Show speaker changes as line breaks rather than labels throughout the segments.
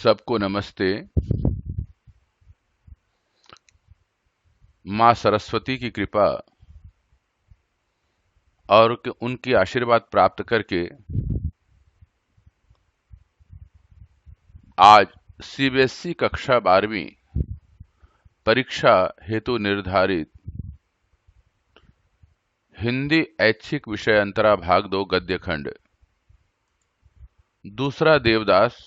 सबको नमस्ते। माँ सरस्वती की कृपा और उनकी आशीर्वाद प्राप्त करके आज सीबीएसई कक्षा 12वीं परीक्षा हेतु निर्धारित हिंदी ऐच्छिक विषय अंतरा भाग 2 गद्य खंड दूसरा देवदास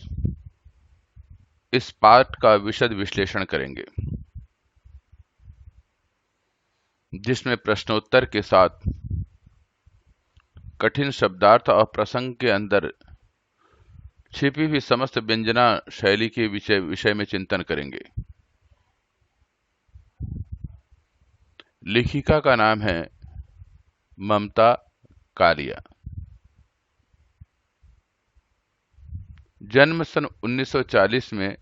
इस पाठ का विशद विश्लेषण करेंगे, जिसमें प्रश्नोत्तर के साथ कठिन शब्दार्थ और प्रसंग के अंदर छिपी हुई समस्त व्यंजना शैली के विषय में चिंतन करेंगे। लेखिका का नाम है ममता कालिया। जन्म सन 1940 में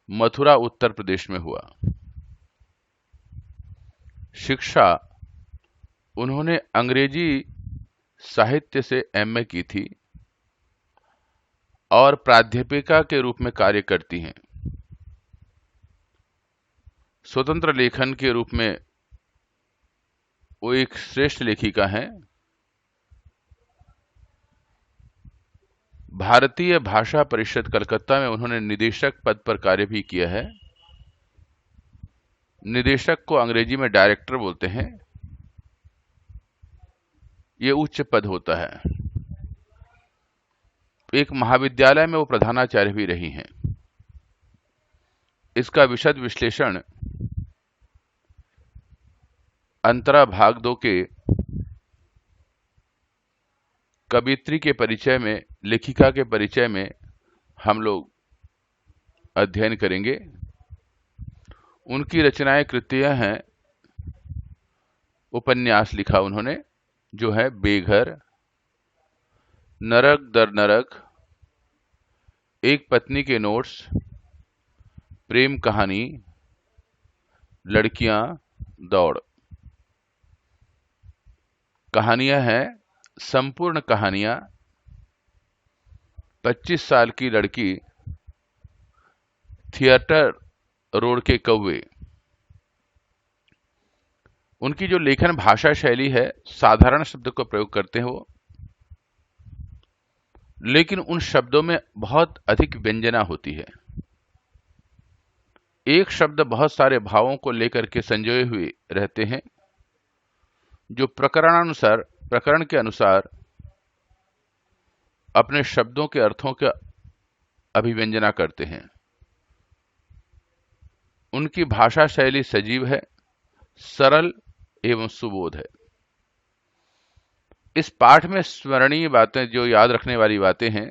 मथुरा उत्तर प्रदेश में हुआ। शिक्षा उन्होंने अंग्रेजी साहित्य से एमए की थी और प्राध्यापिका के रूप में कार्य करती हैं। स्वतंत्र लेखन के रूप में वो एक श्रेष्ठ लेखिका हैं। भारतीय भाषा परिषद कलकत्ता में उन्होंने निदेशक पद पर कार्य भी किया है। निदेशक को अंग्रेजी में डायरेक्टर बोलते हैं। ये उच्च पद होता है। एक महाविद्यालय में वो प्रधानाचार्य भी रही हैं। इसका विशद विश्लेषण अंतरा भाग 2 के कवियत्री के परिचय में, लेखिका के परिचय में हम लोग अध्ययन करेंगे। उनकी रचनाएं, कृतियां हैं। उपन्यास लिखा उन्होंने, जो है बेघर, नरक दर नरक, एक पत्नी के नोट्स, प्रेम कहानी, लड़कियां, दौड़। कहानियां हैं संपूर्ण कहानियां, 25 साल की लड़की, थिएटर रोड के कौवे। उनकी जो लेखन भाषा शैली है, साधारण शब्द को प्रयोग करते हैं वो, लेकिन उन शब्दों में बहुत अधिक व्यंजना होती है। एक शब्द बहुत सारे भावों को लेकर के संजोए हुए रहते हैं, जो प्रकरण के अनुसार अपने शब्दों के अर्थों के अभिव्यंजना करते हैं। उनकी भाषा शैली सजीव है, सरल एवं सुबोध है। इस पाठ में स्मरणीय बातें, जो याद रखने वाली बातें हैं,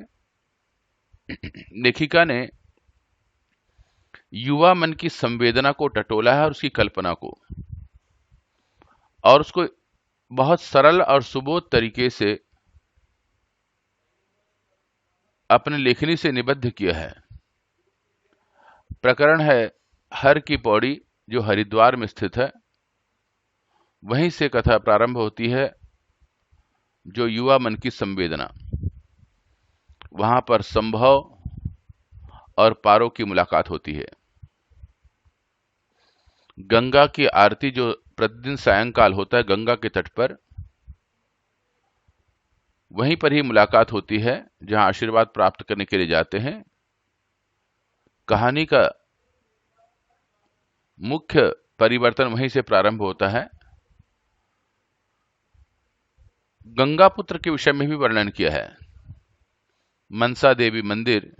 लेखिका ने युवा मन की संवेदना को टटोला है और उसकी कल्पना को, और उसको बहुत सरल और सुबोध तरीके से अपने लेखनी से निबद्ध किया है। प्रकरण है हर की पौड़ी, जो हरिद्वार में स्थित है। वहीं से कथा प्रारंभ होती है, जो युवा मन की संवेदना। वहां पर संभव और पारो की मुलाकात होती है। गंगा की आरती, जो प्रतिदिन सायंकाल होता है गंगा के तट पर, वहीं पर ही मुलाकात होती है, जहां आशीर्वाद प्राप्त करने के लिए जाते हैं। कहानी का मुख्य परिवर्तन वहीं से प्रारंभ होता है। गंगा पुत्र के विषय में भी वर्णन किया है। मनसा देवी मंदिर,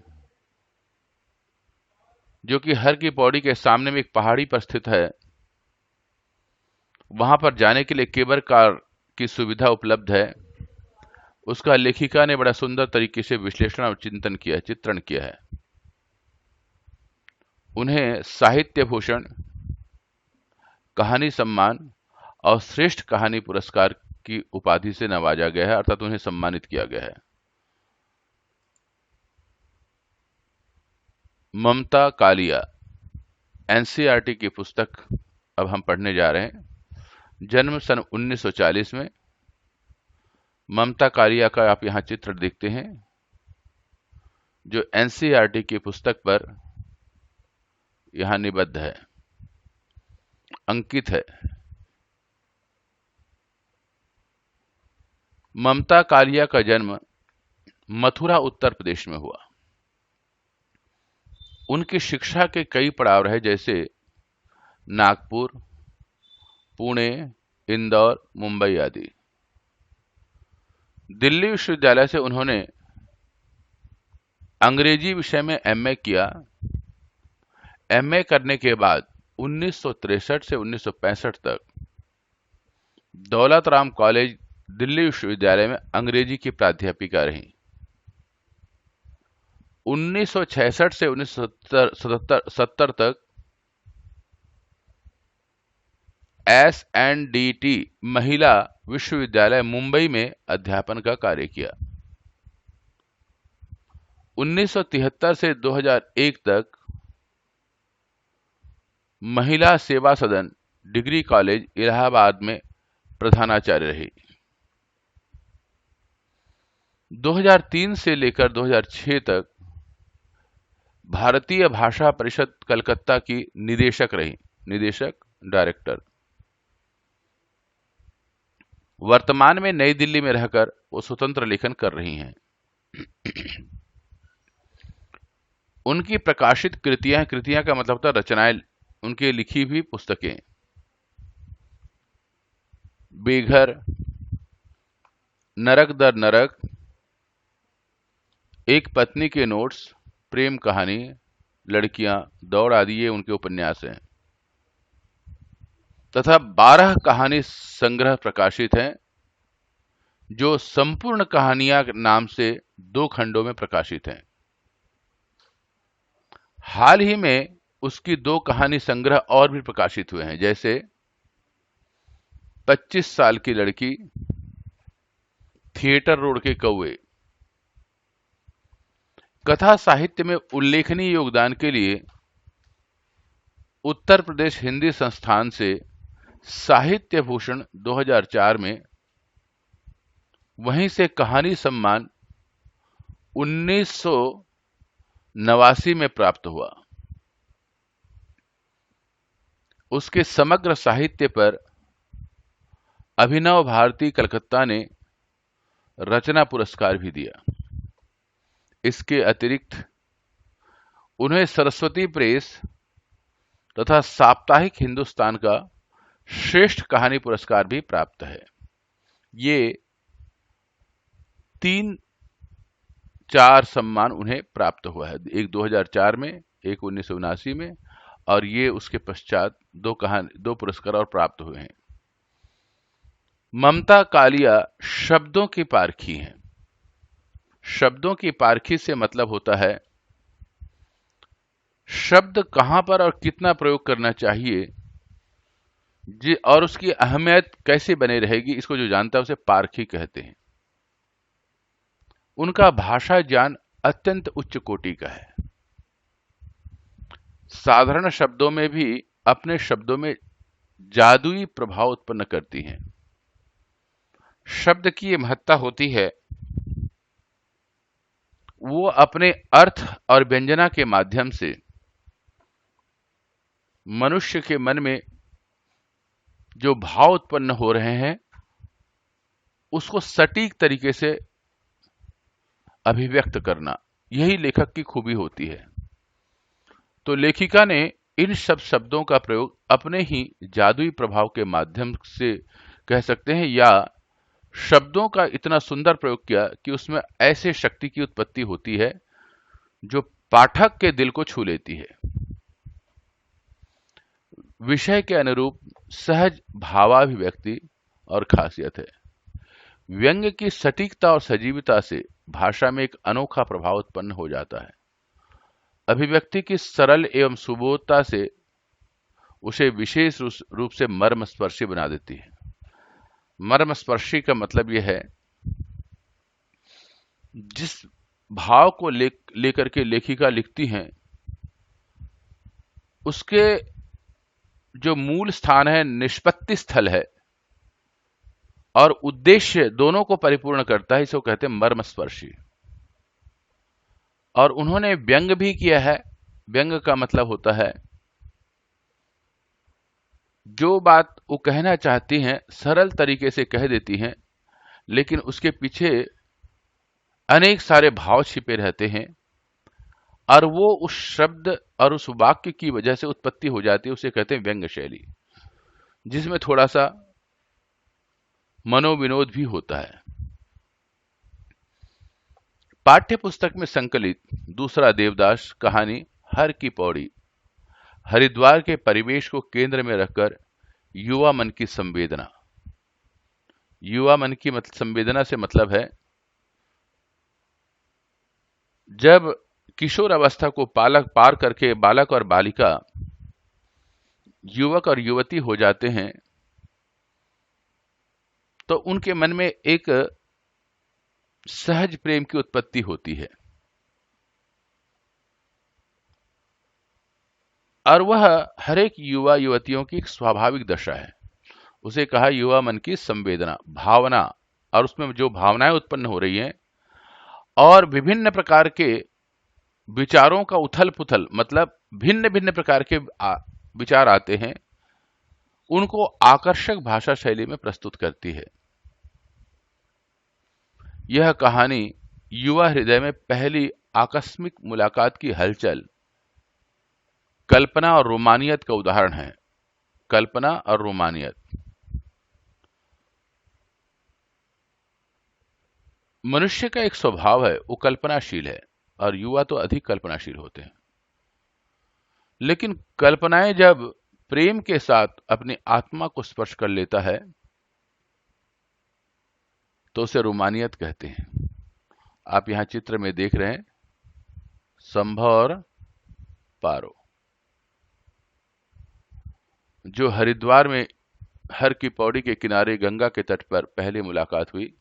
जो कि हर की पौड़ी के सामने में एक पहाड़ी पर स्थित है, वहां पर जाने के लिए केबल कार की सुविधा उपलब्ध है। उसका लेखिका ने बड़ा सुंदर तरीके से विश्लेषण और चिंतन किया है, चित्रण किया है। उन्हें साहित्य भूषण, कहानी सम्मान और श्रेष्ठ कहानी पुरस्कार की उपाधि से नवाजा गया है, अर्थात उन्हें सम्मानित किया गया है। ममता कालिया एनसीईआरटी की पुस्तक अब हम पढ़ने जा रहे हैं। जन्म सन 1940 में। ममता कालिया का आप यहां चित्र देखते हैं, जो एनसीईआरटी की पुस्तक पर यहां निबद्ध है, अंकित है। ममता कालिया का जन्म मथुरा उत्तर प्रदेश में हुआ। उनकी शिक्षा के कई पड़ाव रहे, जैसे नागपुर, पुणे, इंदौर, मुंबई आदि। दिल्ली विश्वविद्यालय से उन्होंने अंग्रेजी विषय में एमए किया। एमए करने के बाद 1963 से 1965 तक दौलत राम कॉलेज दिल्ली विश्वविद्यालय में अंग्रेजी की प्राध्यापिका रहीं। 1966 से 1970 तक SNDT महिला विश्वविद्यालय मुंबई में अध्यापन का कार्य किया। 1973 से 2001 तक महिला सेवा सदन डिग्री कॉलेज इलाहाबाद में प्रधानाचार्य रही। 2003 से लेकर 2006 तक भारतीय भाषा परिषद कलकत्ता की निदेशक रही, निदेशक डायरेक्टर। वर्तमान में नई दिल्ली में रहकर वो स्वतंत्र लेखन कर रही हैं। उनकी प्रकाशित कृतियां का मतलब था रचनाएं, उनकी लिखी हुई पुस्तकें बेघर, नरक दर नरक, एक पत्नी के नोट्स, प्रेम कहानी, लड़कियां, दौड़ आदि ये उनके उपन्यास हैं। तथा 12 कहानी संग्रह प्रकाशित हैं, जो संपूर्ण कहानियां नाम से 2 खंडों में प्रकाशित हैं। हाल ही में उसकी 2 कहानी संग्रह और भी प्रकाशित हुए हैं, जैसे 25 साल की लड़की, थिएटर रोड के कौवे। कथा साहित्य में उल्लेखनीय योगदान के लिए उत्तर प्रदेश हिंदी संस्थान से साहित्य भूषण 2004 में, वहीं से कहानी सम्मान 1989 में प्राप्त हुआ। उसके समग्र साहित्य पर अभिनव भारती कलकत्ता ने रचना पुरस्कार भी दिया। इसके अतिरिक्त उन्हें सरस्वती प्रेस तथा साप्ताहिक हिंदुस्तान का श्रेष्ठ कहानी पुरस्कार भी प्राप्त है। ये 3-4 सम्मान उन्हें प्राप्त हुआ है, एक 2004 में, एक 1979 में, और ये उसके पश्चात 2 पुरस्कार और प्राप्त हुए हैं। ममता कालिया शब्दों की पारखी हैं। शब्दों की पारखी से मतलब होता है शब्द कहां पर और कितना प्रयोग करना चाहिए, और उसकी अहमियत कैसे बने रहेगी, इसको जो जानता है उसे पारखी कहते हैं। उनका भाषा ज्ञान अत्यंत उच्च कोटि का है। साधारण शब्दों में भी अपने शब्दों में जादुई प्रभाव उत्पन्न करती हैं। शब्द की ये महत्ता होती है, वो अपने अर्थ और व्यंजना के माध्यम से मनुष्य के मन में जो भाव उत्पन्न हो रहे हैं उसको सटीक तरीके से अभिव्यक्त करना, यही लेखक की खूबी होती है। तो लेखिका ने इन सब शब्दों का प्रयोग अपने ही जादुई प्रभाव के माध्यम से कह सकते हैं, या शब्दों का इतना सुंदर प्रयोग किया कि उसमें ऐसे शक्ति की उत्पत्ति होती है जो पाठक के दिल को छू लेती है। विषय के अनुरूप सहज भावाभिव्यक्ति और खासियत है। व्यंग्य की सटीकता और सजीवता से भाषा में एक अनोखा प्रभाव उत्पन्न हो जाता है। अभिव्यक्ति की सरल एवं सुबोधता से उसे विशेष रूप से मर्मस्पर्शी बना देती है। मर्मस्पर्शी का मतलब यह है, जिस भाव को लेकर के लेखिका लिखती हैं, उसके जो मूल स्थान है, निष्पत्ति स्थल है, और उद्देश्य दोनों को परिपूर्ण करता है, इसको कहते हैं मर्मस्पर्शी। और उन्होंने व्यंग भी किया है। व्यंग का मतलब होता है जो बात वो कहना चाहती हैं सरल तरीके से कह देती हैं, लेकिन उसके पीछे अनेक सारे भाव छिपे रहते हैं और वो उस शब्द और उस वाक्य की वजह से उत्पत्ति हो जाती है। उसे कहते हैं व्यंग शैली, जिसमें थोड़ा सा मनोविनोद भी होता है। पाठ्य पुस्तक में संकलित दूसरा देवदास कहानी हर की पौड़ी हरिद्वार के परिवेश को केंद्र में रखकर युवा मन की संवेदना। युवा मन की संवेदना से मतलब है जब किशोर अवस्था को पार करके बालक और बालिका युवक और युवती हो जाते हैं तो उनके मन में एक सहज प्रेम की उत्पत्ति होती है और वह हर एक युवा युवतियों की एक स्वाभाविक दशा है। उसे कहा युवा मन की संवेदना, भावना, और उसमें जो भावनाएं उत्पन्न हो रही हैं और विभिन्न प्रकार के विचारों का उथल पुथल, मतलब भिन्न भिन्न प्रकार के विचार आते हैं, उनको आकर्षक भाषा शैली में प्रस्तुत करती है। यह कहानी युवा हृदय में पहली आकस्मिक मुलाकात की हलचल, कल्पना और रोमानियत का उदाहरण है। कल्पना और रोमानियत। मनुष्य का एक स्वभाव है, वो कल्पनाशील है और युवा तो अधिक कल्पनाशील होते हैं। लेकिन कल्पनाएं जब प्रेम के साथ अपनी आत्मा को स्पर्श कर लेता है तो उसे रोमानियत कहते हैं। आप यहां चित्र में देख रहे हैं संभव और पारो, जो हरिद्वार में हर की पौड़ी के किनारे गंगा के तट पर पहली मुलाकात हुई,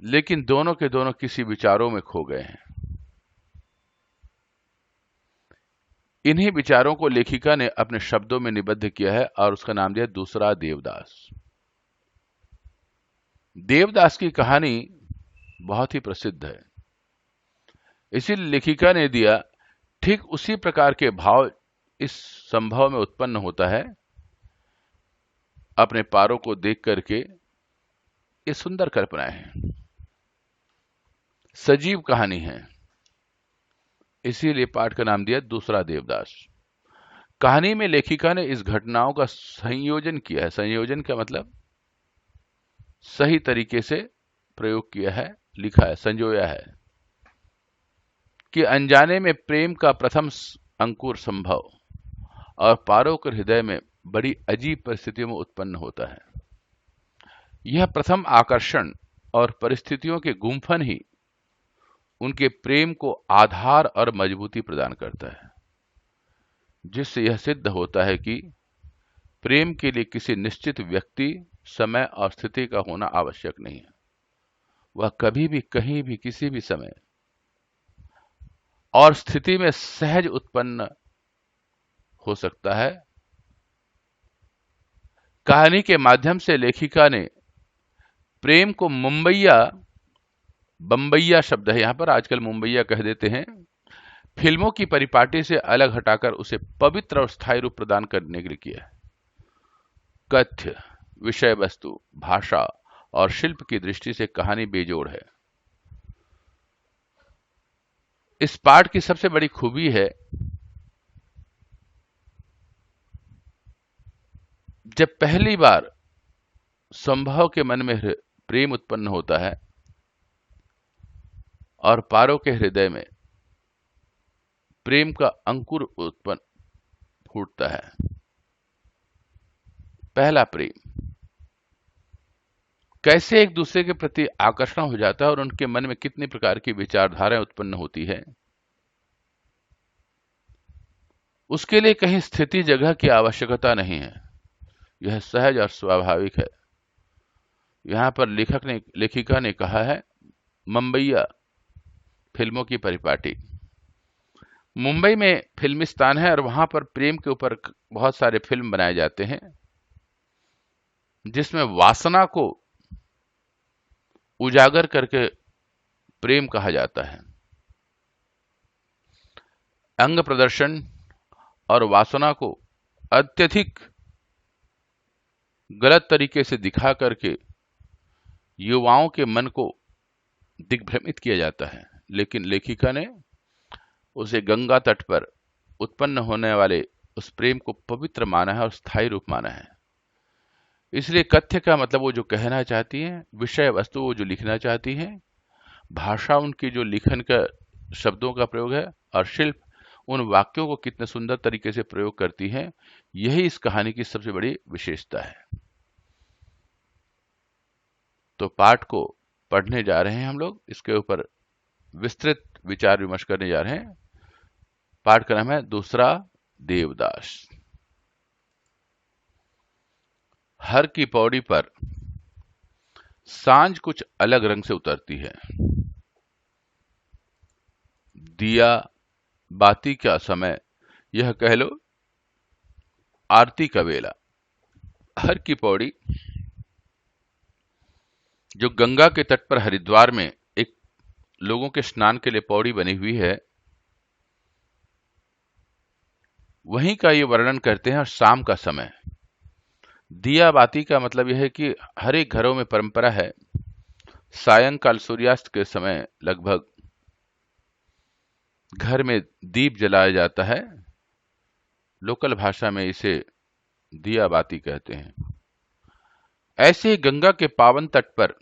लेकिन दोनों के दोनों किसी विचारों में खो गए हैं। इन्हीं विचारों को लेखिका ने अपने शब्दों में निबद्ध किया है और उसका नाम दिया दूसरा देवदास। देवदास की कहानी बहुत ही प्रसिद्ध है, इसीलिए लेखिका ने दिया ठीक उसी प्रकार के भाव इस संभव में उत्पन्न होता है। अपने पारों को देख करके ये सुंदर कल्पनाएं हैं, सजीव कहानी है, इसीलिए पाठ का नाम दिया दूसरा देवदास। कहानी में लेखिका ने इस घटनाओं का संयोजन किया है। संयोजन का मतलब सही तरीके से प्रयोग किया है, लिखा है, संजोया है कि अनजाने में प्रेम का प्रथम अंकुर संभव और पारों के हृदय में बड़ी अजीब परिस्थितियों में उत्पन्न होता है। यह प्रथम आकर्षण और परिस्थितियों के गुम्फन ही उनके प्रेम को आधार और मजबूती प्रदान करता है, जिससे यह सिद्ध होता है कि प्रेम के लिए किसी निश्चित व्यक्ति, समय और स्थिति का होना आवश्यक नहीं है। वह कभी भी, कहीं भी, किसी भी समय और स्थिति में सहज उत्पन्न हो सकता है। कहानी के माध्यम से लेखिका ने प्रेम को बम्बैया शब्द है यहां पर, आजकल मुंबईया कह देते हैं, फिल्मों की परिपाटी से अलग हटाकर उसे पवित्र और स्थायी रूप प्रदान करने के लिए किया है। कथ्य, विषय वस्तु, भाषा और शिल्प की दृष्टि से कहानी बेजोड़ है। इस पाठ की सबसे बड़ी खूबी है जब पहली बार संभव के मन में प्रेम उत्पन्न होता है और पारो के हृदय में प्रेम का अंकुर उत्पन्न फूटता है। पहला प्रेम कैसे एक दूसरे के प्रति आकर्षण हो जाता है और उनके मन में कितनी प्रकार की विचारधाराएं उत्पन्न होती है। उसके लिए कहीं स्थिति जगह की आवश्यकता नहीं है, यह सहज और स्वाभाविक है। यहां पर लेखिका ने कहा है मुंबईया फिल्मों की परिपाटी। मुंबई में फिल्मिस्तान है और वहां पर प्रेम के ऊपर बहुत सारे फिल्म बनाए जाते हैं, जिसमें वासना को उजागर करके प्रेम कहा जाता है। अंग प्रदर्शन और वासना को अत्यधिक गलत तरीके से दिखा करके युवाओं के मन को दिग्भ्रमित किया जाता है, लेकिन लेखिका ने उसे गंगा तट पर उत्पन्न होने वाले उस प्रेम को पवित्र माना है और स्थायी रूप माना है। इसलिए कथ्य का मतलब वो जो कहना चाहती है, विषय वस्तु वो जो लिखना चाहती है, भाषा उनकी जो लिखन का शब्दों का प्रयोग है, और शिल्प उन वाक्यों को कितने सुंदर तरीके से प्रयोग करती है, यही इस कहानी की सबसे बड़ी विशेषता है। तो पाठ को पढ़ने जा रहे हैं हम लोग, इसके ऊपर विस्तृत विचार विमर्श करने जा रहे हैं। पाठ का नाम है दूसरा देवदास। हर की पौड़ी पर सांझ कुछ अलग रंग से उतरती है। दिया बाती का समय, यह कह लो आरती का वेला। हर की पौड़ी जो गंगा के तट पर हरिद्वार में एक लोगों के स्नान के लिए पौड़ी बनी हुई है, वहीं का ये वर्णन करते हैं। और शाम का समय, दिया बाती का मतलब यह है कि हर एक घरों में परंपरा है, सायंकाल सूर्यास्त के समय लगभग घर में दीप जलाया जाता है। लोकल भाषा में इसे दिया बाती कहते हैं। ऐसे ही गंगा के पावन तट पर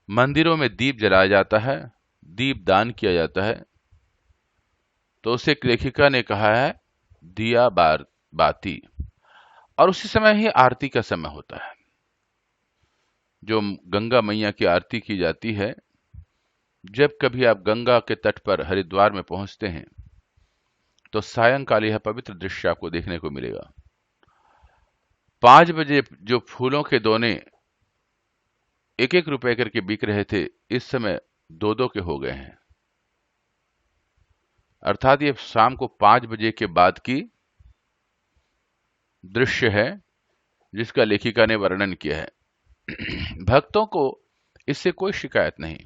मंदिरों में दीप जलाया जाता है, दीप दान किया जाता है। तो उसे एक लेखिका ने कहा है दिया बाती। और उसी समय ही आरती का समय होता है, जो गंगा मैया की आरती की जाती है। जब कभी आप गंगा के तट पर हरिद्वार में पहुंचते हैं तो सायंकाल यह पवित्र दृश्य आपको देखने को मिलेगा। 5 बजे जो फूलों के दोने 1-1 रुपए करके बिक रहे थे, इस समय 2-2 के हो गए हैं। अर्थात ये शाम को 5 बजे के बाद की दृश्य है जिसका लेखिका ने वर्णन किया है। भक्तों को इससे कोई शिकायत नहीं।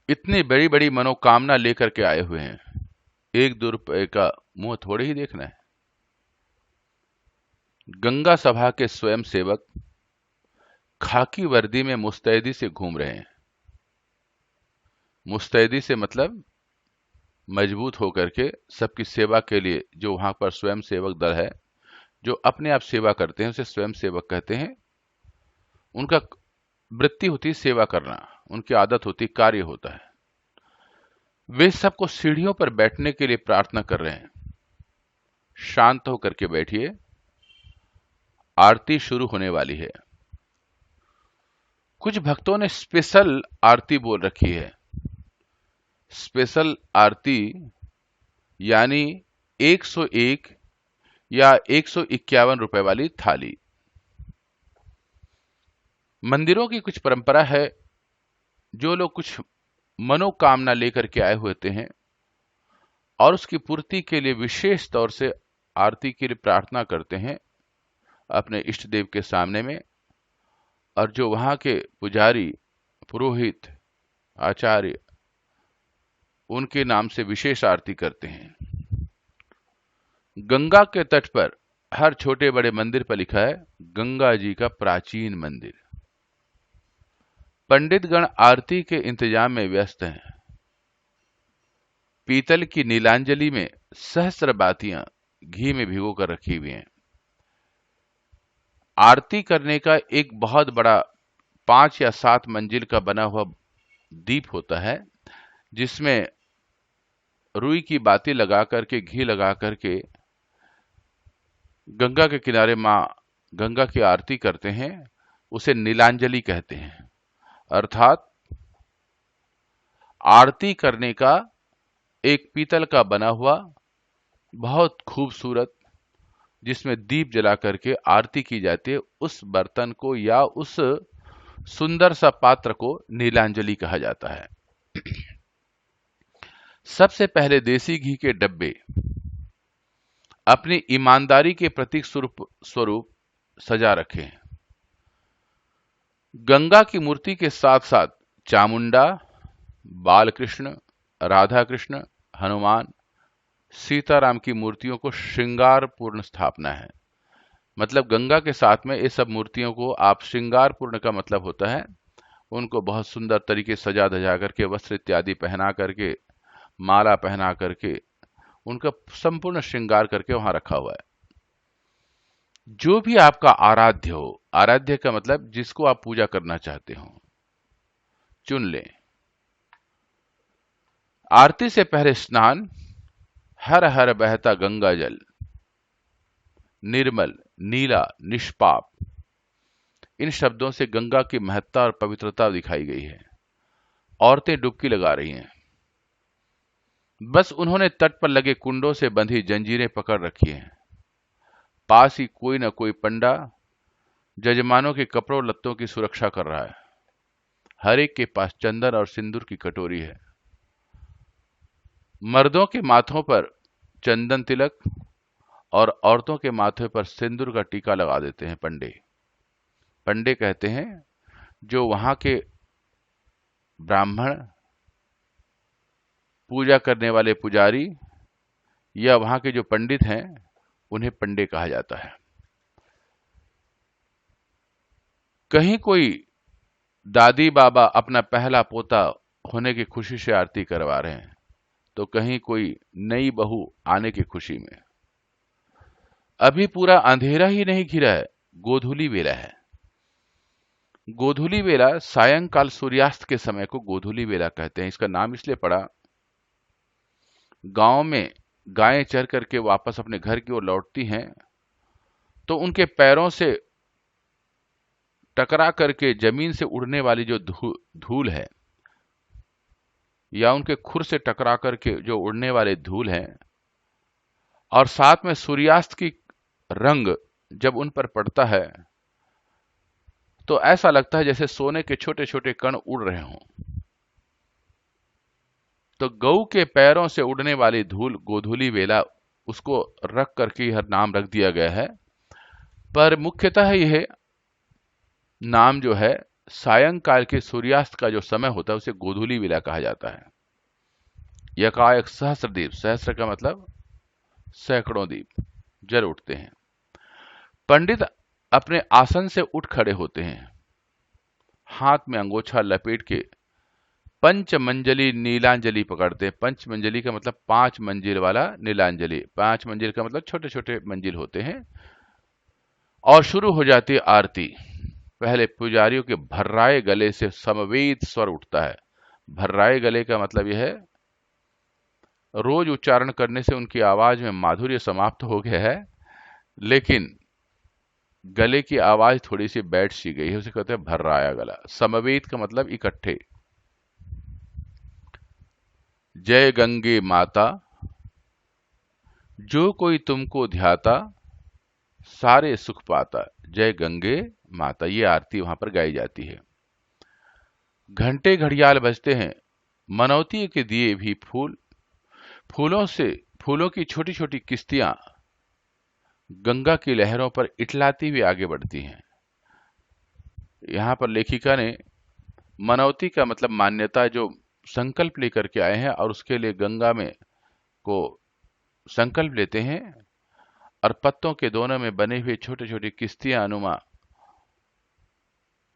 इतनी बड़ी बड़ी मनोकामना लेकर के आए हुए हैं, 1-2 रुपए का मुंह थोड़े ही देखना है। गंगा सभा के स्वयं सेवक खाकी वर्दी में मुस्तैदी से घूम रहे हैं। मुस्तैदी से मतलब मजबूत होकर के सबकी सेवा के लिए, जो वहां पर स्वयं सेवक दल है, जो अपने आप सेवा करते हैं, उसे स्वयं सेवक कहते हैं। उनका वृत्ति होती है सेवा करना, उनकी आदत होती, कार्य होता है। वे सबको सीढ़ियों पर बैठने के लिए प्रार्थना कर रहे हैं। शांत होकर के बैठिए, आरती शुरू होने वाली है। कुछ भक्तों ने स्पेशल आरती बोल रखी है। स्पेशल आरती यानी 101 या 151 रुपए वाली थाली। मंदिरों की कुछ परंपरा है, जो लोग कुछ मनोकामना लेकर के आए होते हैं और उसकी पूर्ति के लिए विशेष तौर से आरती के लिए प्रार्थना करते हैं अपने इष्ट देव के सामने में, और जो वहां के पुजारी, पुरोहित, आचार्य उनके नाम से विशेष आरती करते हैं। गंगा के तट पर हर छोटे बड़े मंदिर पर लिखा है गंगा जी का प्राचीन मंदिर। पंडित गण आरती के इंतजाम में व्यस्त हैं। पीतल की नीलांजलि में सहस्र बातियां घी में भिगो कर रखी हुई हैं। आरती करने का एक बहुत बड़ा 5 या 7 मंजिल का बना हुआ दीप होता है, जिसमें रुई की बाती लगा करके, घी लगा करके गंगा के किनारे मां गंगा की आरती करते हैं। उसे नीलांजलि कहते हैं। अर्थात आरती करने का एक पीतल का बना हुआ बहुत खूबसूरत, जिसमें दीप जला करके आरती की जाती है, उस बर्तन को या उस सुंदर सा पात्र को नीलांजलि कहा जाता है। सबसे पहले देसी घी के डब्बे अपनी ईमानदारी के प्रतीक स्वरूप सजा रखे हैं। गंगा की मूर्ति के साथ साथ चामुंडा, बालकृष्ण, राधा कृष्ण, हनुमान, सीताराम की मूर्तियों को श्रृंगार पूर्ण स्थापना है। मतलब गंगा के साथ में ये सब मूर्तियों को आप श्रृंगार पूर्ण का मतलब होता है उनको बहुत सुंदर तरीके से सजा धजा करके, वस्त्र इत्यादि पहना करके, माला पहना करके, उनका संपूर्ण श्रृंगार करके वहां रखा हुआ है। जो भी आपका आराध्य हो, आराध्य का मतलब जिसको आप पूजा करना चाहते हो, चुन लें। आरती से पहले स्नान, हर हर बहता गंगा जल, निर्मल, नीला, निष्पाप, इन शब्दों से गंगा की महत्ता और पवित्रता दिखाई गई है। औरतें डुबकी लगा रही हैं। बस उन्होंने तट पर लगे कुंडों से बंधी जंजीरें पकड़ रखी हैं। पास ही कोई न कोई पंडा जजमानों के कपड़ों लत्तों की सुरक्षा कर रहा है। हर एक के पास चंदन और सिंदूर की कटोरी है। मर्दों के माथों पर चंदन तिलक और औरतों के माथे पर सिंदूर का टीका लगा देते हैं पंडे। पंडे कहते हैं जो वहां के ब्राह्मण, पूजा करने वाले पुजारी या वहां के जो पंडित हैं उन्हें पंडे कहा जाता है। कहीं कोई दादी बाबा अपना पहला पोता होने की खुशी से आरती करवा रहे हैं, तो कहीं कोई नई बहू आने की खुशी में। अभी पूरा अंधेरा ही नहीं घिरा है, गोधूली वेला है। गोधूली वेला, सायंकाल सूर्यास्त के समय को गोधूली वेला कहते हैं। इसका नाम इसलिए पड़ा, गांव में गायें चर करके वापस अपने घर की ओर लौटती हैं तो उनके पैरों से टकरा करके जमीन से उड़ने वाली जो धूल है, या उनके खुर से टकरा करके जो उड़ने वाले धूल हैं, और साथ में सूर्यास्त की रंग जब उन पर पड़ता है तो ऐसा लगता है जैसे सोने के छोटे छोटे कण उड़ रहे हों। तो गऊ के पैरों से उड़ने वाली धूल गोधूली वेला, उसको रख करके हर नाम रख दिया गया है। पर मुख्यतः यह नाम जो है, सायंकाल के सूर्यास्त का जो समय होता है उसे गोधूली वेला कहा जाता है। यकायक सहस्र दीप, सहस्र का मतलब सैकड़ों दीप जल उठते हैं। पंडित अपने आसन से उठ खड़े होते हैं, हाथ में अंगोछा लपेट के पंचमंजली नीलांजलि पकड़ते हैं। पंचमंजली का मतलब 5 मंजिल वाला नीलांजलि, 5 मंजिल का मतलब छोटे छोटे मंजिल होते हैं। और शुरू हो जाती है आरती। पहले पुजारियों के भर्राए गले से समवेत स्वर उठता है। भर्राए गले का मतलब यह है, रोज उच्चारण करने से उनकी आवाज में माधुर्य समाप्त हो गया है, लेकिन गले की आवाज थोड़ी सी बैठ सी गई है, उसे कहते हैं भर्राया गला। समवेत का मतलब इकट्ठे। जय गंगे माता, जो कोई तुमको ध्याता, सारे सुख पाता। जय गंगे माता, ये आरती वहां पर गाई जाती है। घंटे घड़ियाल बजते हैं। मनौती के दिए भी फूल, फूलों की छोटी छोटी किस्तियां गंगा की लहरों पर इठलाती हुई आगे बढ़ती हैं। यहां पर लेखिका ने मनौती का मतलब मान्यता, जो संकल्प लेकर के आए हैं और उसके लिए गंगा में को संकल्प लेते हैं, और पत्तों के दोनों में बने हुए छोटे छोटे किस्तियां अनुमा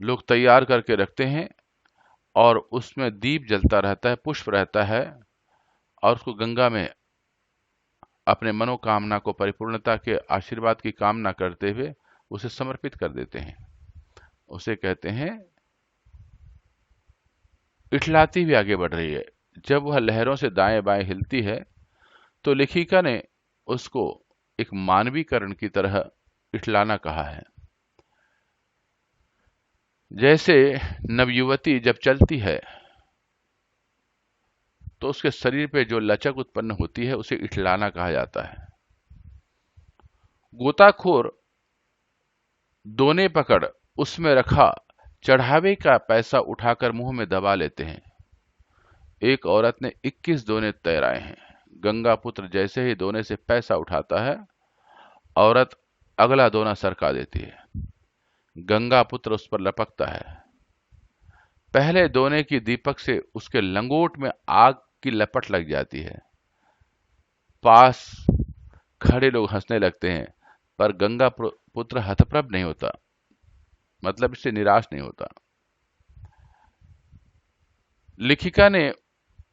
लोग तैयार करके रखते हैं, और उसमें दीप जलता रहता है, पुष्प रहता है, और उसको गंगा में अपने मनोकामना को, परिपूर्णता के आशीर्वाद की कामना करते हुए उसे समर्पित कर देते हैं। उसे कहते हैं इठलाती हुई आगे बढ़ रही है। जब वह लहरों से दाएं बाएं हिलती है तो लेखिका ने उसको एक मानवीकरण की तरह इठलाना कहा है। जैसे नवयुवती जब चलती है तो उसके शरीर पे जो लचक उत्पन्न होती है उसे इठलाना कहा जाता है। गोताखोर दोने पकड़ उसमें रखा चढ़ावे का पैसा उठाकर मुंह में दबा लेते हैं। एक औरत ने 21 दोने तैराए हैं। गंगा पुत्र जैसे ही दोने से पैसा उठाता है, औरत अगला दोना सरका देती है। गंगा पुत्र उस पर लपकता है। पहले दोने की दीपक से उसके लंगोट में आग की लपट लग जाती है। पास खड़े लोग हंसने लगते हैं, पर गंगा पुत्र हतप्रभ नहीं होता, मतलब इससे निराश नहीं होता। लेखिका ने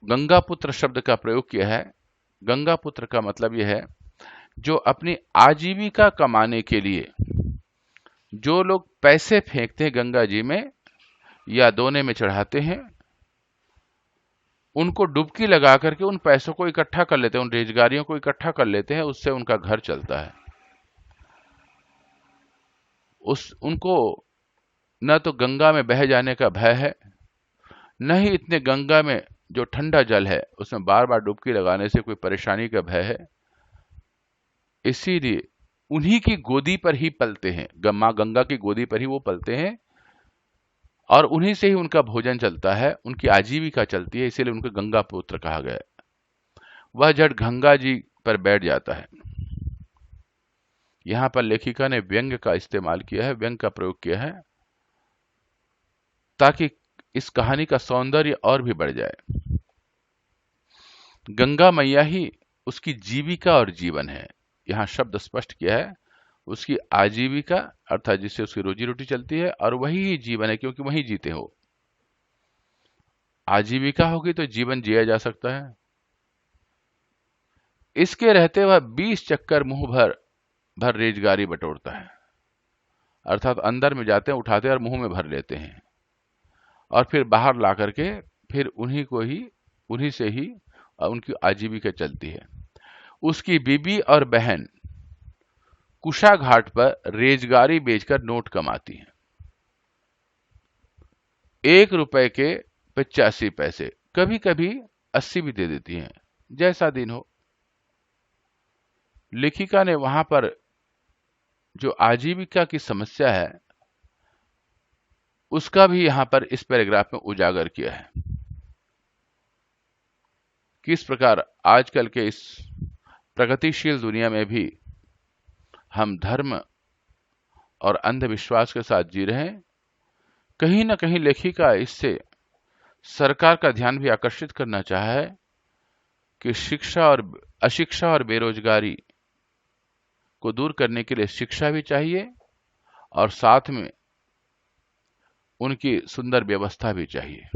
गंगा पुत्र शब्द का प्रयोग किया है। गंगा पुत्र का मतलब यह है जो अपनी आजीविका कमाने के लिए जो लोग पैसे फेंकते हैं गंगा जी में या दोने में चढ़ाते हैं, उनको डुबकी लगा करके उन पैसों को इकट्ठा कर लेते हैं, उन रोजगारियों को इकट्ठा कर लेते हैं, उससे उनका घर चलता है। उनको न तो गंगा में बह जाने का भय है, न ही इतने गंगा में जो ठंडा जल है उसमें बार बार डुबकी लगाने से कोई परेशानी का भय है। इसीलिए उन्हीं की गोदी पर ही पलते हैं, मां गंगा की गोदी पर ही वो पलते हैं और उन्हीं से ही उनका भोजन चलता है, उनकी आजीविका चलती है, इसीलिए उनको गंगा पुत्र कहा गया है। वह जड़ गंगा जी पर बैठ जाता है। यहां पर लेखिका ने व्यंग्य का इस्तेमाल किया है, व्यंग्य का प्रयोग किया है ताकि इस कहानी का सौंदर्य और भी बढ़ जाए। गंगा मैया ही उसकी जीविका और जीवन है। यहां शब्द स्पष्ट किया है, उसकी आजीविका अर्थात जिससे उसकी रोजी रोटी चलती है, और वही ही जीवन है क्योंकि वही जीते हो। आजीविका होगी तो जीवन जिया जा सकता है। इसके रहते वह 20 चक्कर मुंह भर रेजगारी बटोरता है, अर्थात अंदर में जाते हैं, उठाते हैं और मुंह में भर लेते हैं और फिर बाहर ला करके फिर उन्हीं से ही उनकी आजीविका चलती है। उसकी बीबी और बहन कुशा घाट पर रेजगारी बेचकर नोट कमाती हैं। 1 रुपए के 85 पैसे, कभी कभी 80 भी दे देती हैं, जैसा दिन हो। लेखिका ने वहां पर जो आजीविका की समस्या है उसका भी यहां पर इस पैराग्राफ में उजागर किया है। किस प्रकार आजकल के इस प्रगतिशील दुनिया में भी हम धर्म और अंधविश्वास के साथ जी रहे हैं। कहीं ना कहीं लेखिका इससे सरकार का ध्यान भी आकर्षित करना चाहा है कि अशिक्षा और बेरोजगारी को दूर करने के लिए शिक्षा भी चाहिए और साथ में उनकी सुंदर व्यवस्था भी चाहिए।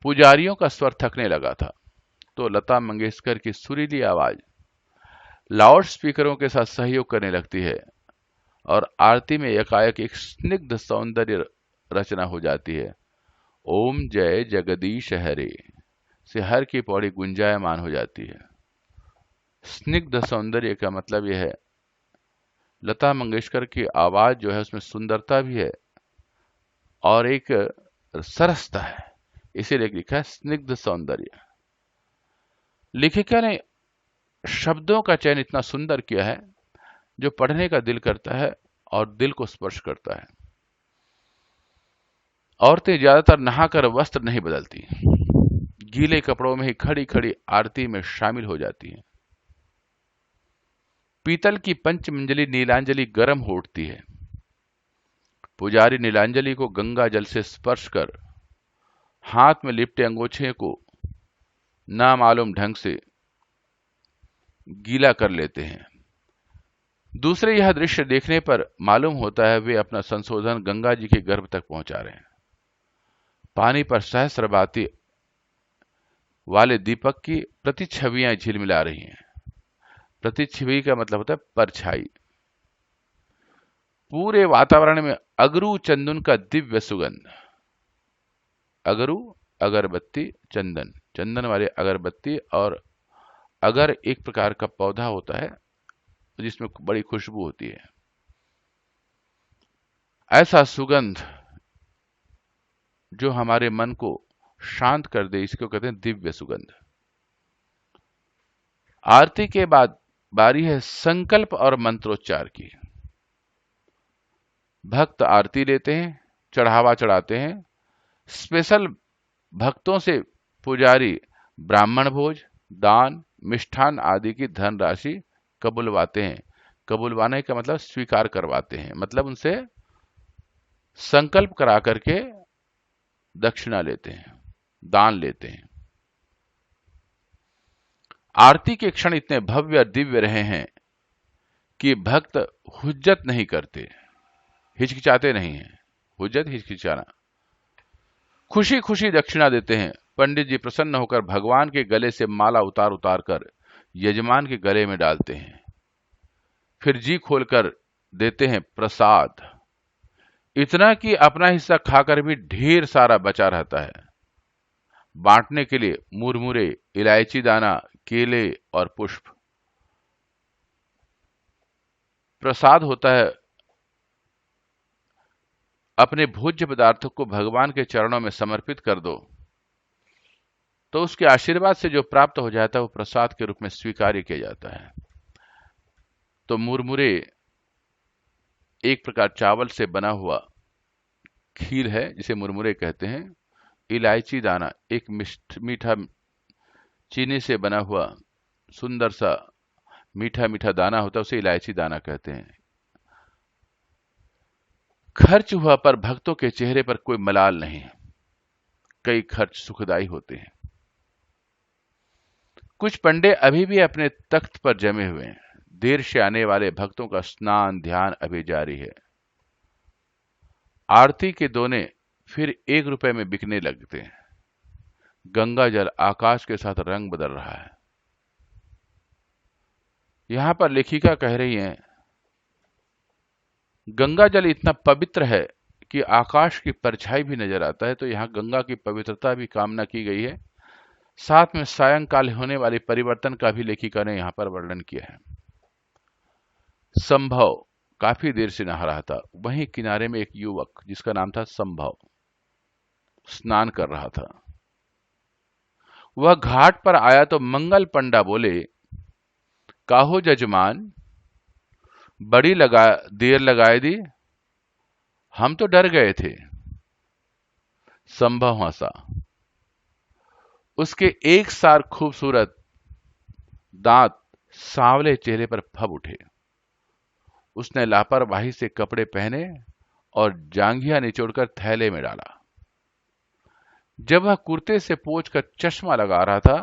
पुजारियों का स्वर थकने लगा था तो लता मंगेशकर की सुरीली आवाज लाउड स्पीकरों के साथ सहयोग करने लगती है और आरती में एकाएक एक स्निग्ध सौंदर्य रचना हो जाती है। ओम जय जगदीश हरे से हर की पौड़ी गुंजायमान हो जाती है। स्निग्ध सौंदर्य का मतलब यह है लता मंगेशकर की आवाज जो है उसमें सुंदरता भी है और एक सरसता है, इसीलिए लिखा है स्निग्ध सौंदर्य। लेखिका ने शब्दों का चयन इतना सुंदर किया है जो पढ़ने का दिल करता है और दिल को स्पर्श करता है। औरतें ज्यादातर नहाकर वस्त्र नहीं बदलती, गीले कपड़ों में ही खड़ी खड़ी आरती में शामिल हो जाती हैं। पीतल की पंचमंजली नीलांजलि गर्म हो उठती है। पुजारी नीलांजलि को गंगा जल से स्पर्श कर हाथ में लिपटे अंगोछे को नामालूम ढंग से गीला कर लेते हैं। दूसरे यह दृश्य देखने पर मालूम होता है वे अपना संशोधन गंगा जी के गर्भ तक पहुंचा रहे हैं। पानी पर सहस्रबाती वाले दीपक की प्रतिछवियां झिलमिला रही हैं। प्रतिछवि का मतलब होता है परछाई। पूरे वातावरण में अगरू चंदन का दिव्य सुगंध। अगरू अगरबत्ती, चंदन, चंदन वाले अगरबत्ती, और अगर एक प्रकार का पौधा होता है जिसमें बड़ी खुशबू होती है। ऐसा सुगंध जो हमारे मन को शांत कर दे, इसको कहते हैं दिव्य सुगंध। आरती के बाद बारी है संकल्प और मंत्रोच्चार की। भक्त आरती लेते हैं, चढ़ावा चढ़ाते हैं। स्पेशल भक्तों से पुजारी ब्राह्मण भोज, दान, मिष्ठान आदि की धनराशि कबुलवाते हैं कबूलवाने का मतलब स्वीकार करवाते हैं, मतलब उनसे संकल्प करा करके दक्षिणा लेते हैं, दान लेते हैं। आरती के क्षण इतने भव्य और दिव्य रहे हैं कि भक्त हुज्जत नहीं करते, हिचकिचाते नहीं हैं। हुज्जत हिचकिचाना। खुशी खुशी दक्षिणा देते हैं। पंडित जी प्रसन्न होकर भगवान के गले से माला उतार उतार कर यजमान के गले में डालते हैं, फिर जी खोलकर देते हैं प्रसाद, इतना कि अपना हिस्सा खाकर भी ढेर सारा बचा रहता है। बांटने के लिए मुरमुरे, इलायची दाना, केले और पुष्प। प्रसाद होता है अपने भोज्य पदार्थों को भगवान के चरणों में समर्पित कर दो तो उसके आशीर्वाद से जो प्राप्त हो जाता है वो प्रसाद के रूप में स्वीकार किया जाता है। तो मुरमुरे एक प्रकार चावल से बना हुआ खीर है जिसे मुरमुरे कहते हैं। इलायची दाना एक मीठा चीनी से बना हुआ सुंदर सा मीठा मीठा दाना होता है, उसे इलायची दाना कहते हैं। खर्च हुआ पर भक्तों के चेहरे पर कोई मलाल नहीं है, कई खर्च सुखदायी होते हैं। कुछ पंडे अभी भी अपने तख्त पर जमे हुए हैं। देर से आने वाले भक्तों का स्नान ध्यान अभी जारी है। आरती के दोने फिर 1 रुपए में बिकने लगते हैं। गंगा जल आकाश के साथ रंग बदल रहा है। यहां पर लेखिका कह रही हैं, गंगा जल इतना पवित्र है कि आकाश की परछाई भी नजर आता है, तो यहां गंगा की पवित्रता भी कामना की गई है। साथ में सायंकाल होने वाले परिवर्तन का भी लेखिका ने यहां पर वर्णन किया है। संभव काफी देर से नहा रहा था। वहीं किनारे में एक युवक जिसका नाम था संभव स्नान कर रहा था। वह घाट पर आया तो मंगल पंडा बोले, काहो जजमान, बड़ी देर लगाए दी, हम तो डर गए थे। संभव हंसा। उसके एक सार खूबसूरत दांत सांवले चेहरे पर फब उठे। उसने लापरवाही से कपड़े पहने और जांघिया निचोड़कर थैले में डाला। जब वह कुर्ते से पोंछकर चश्मा लगा रहा था,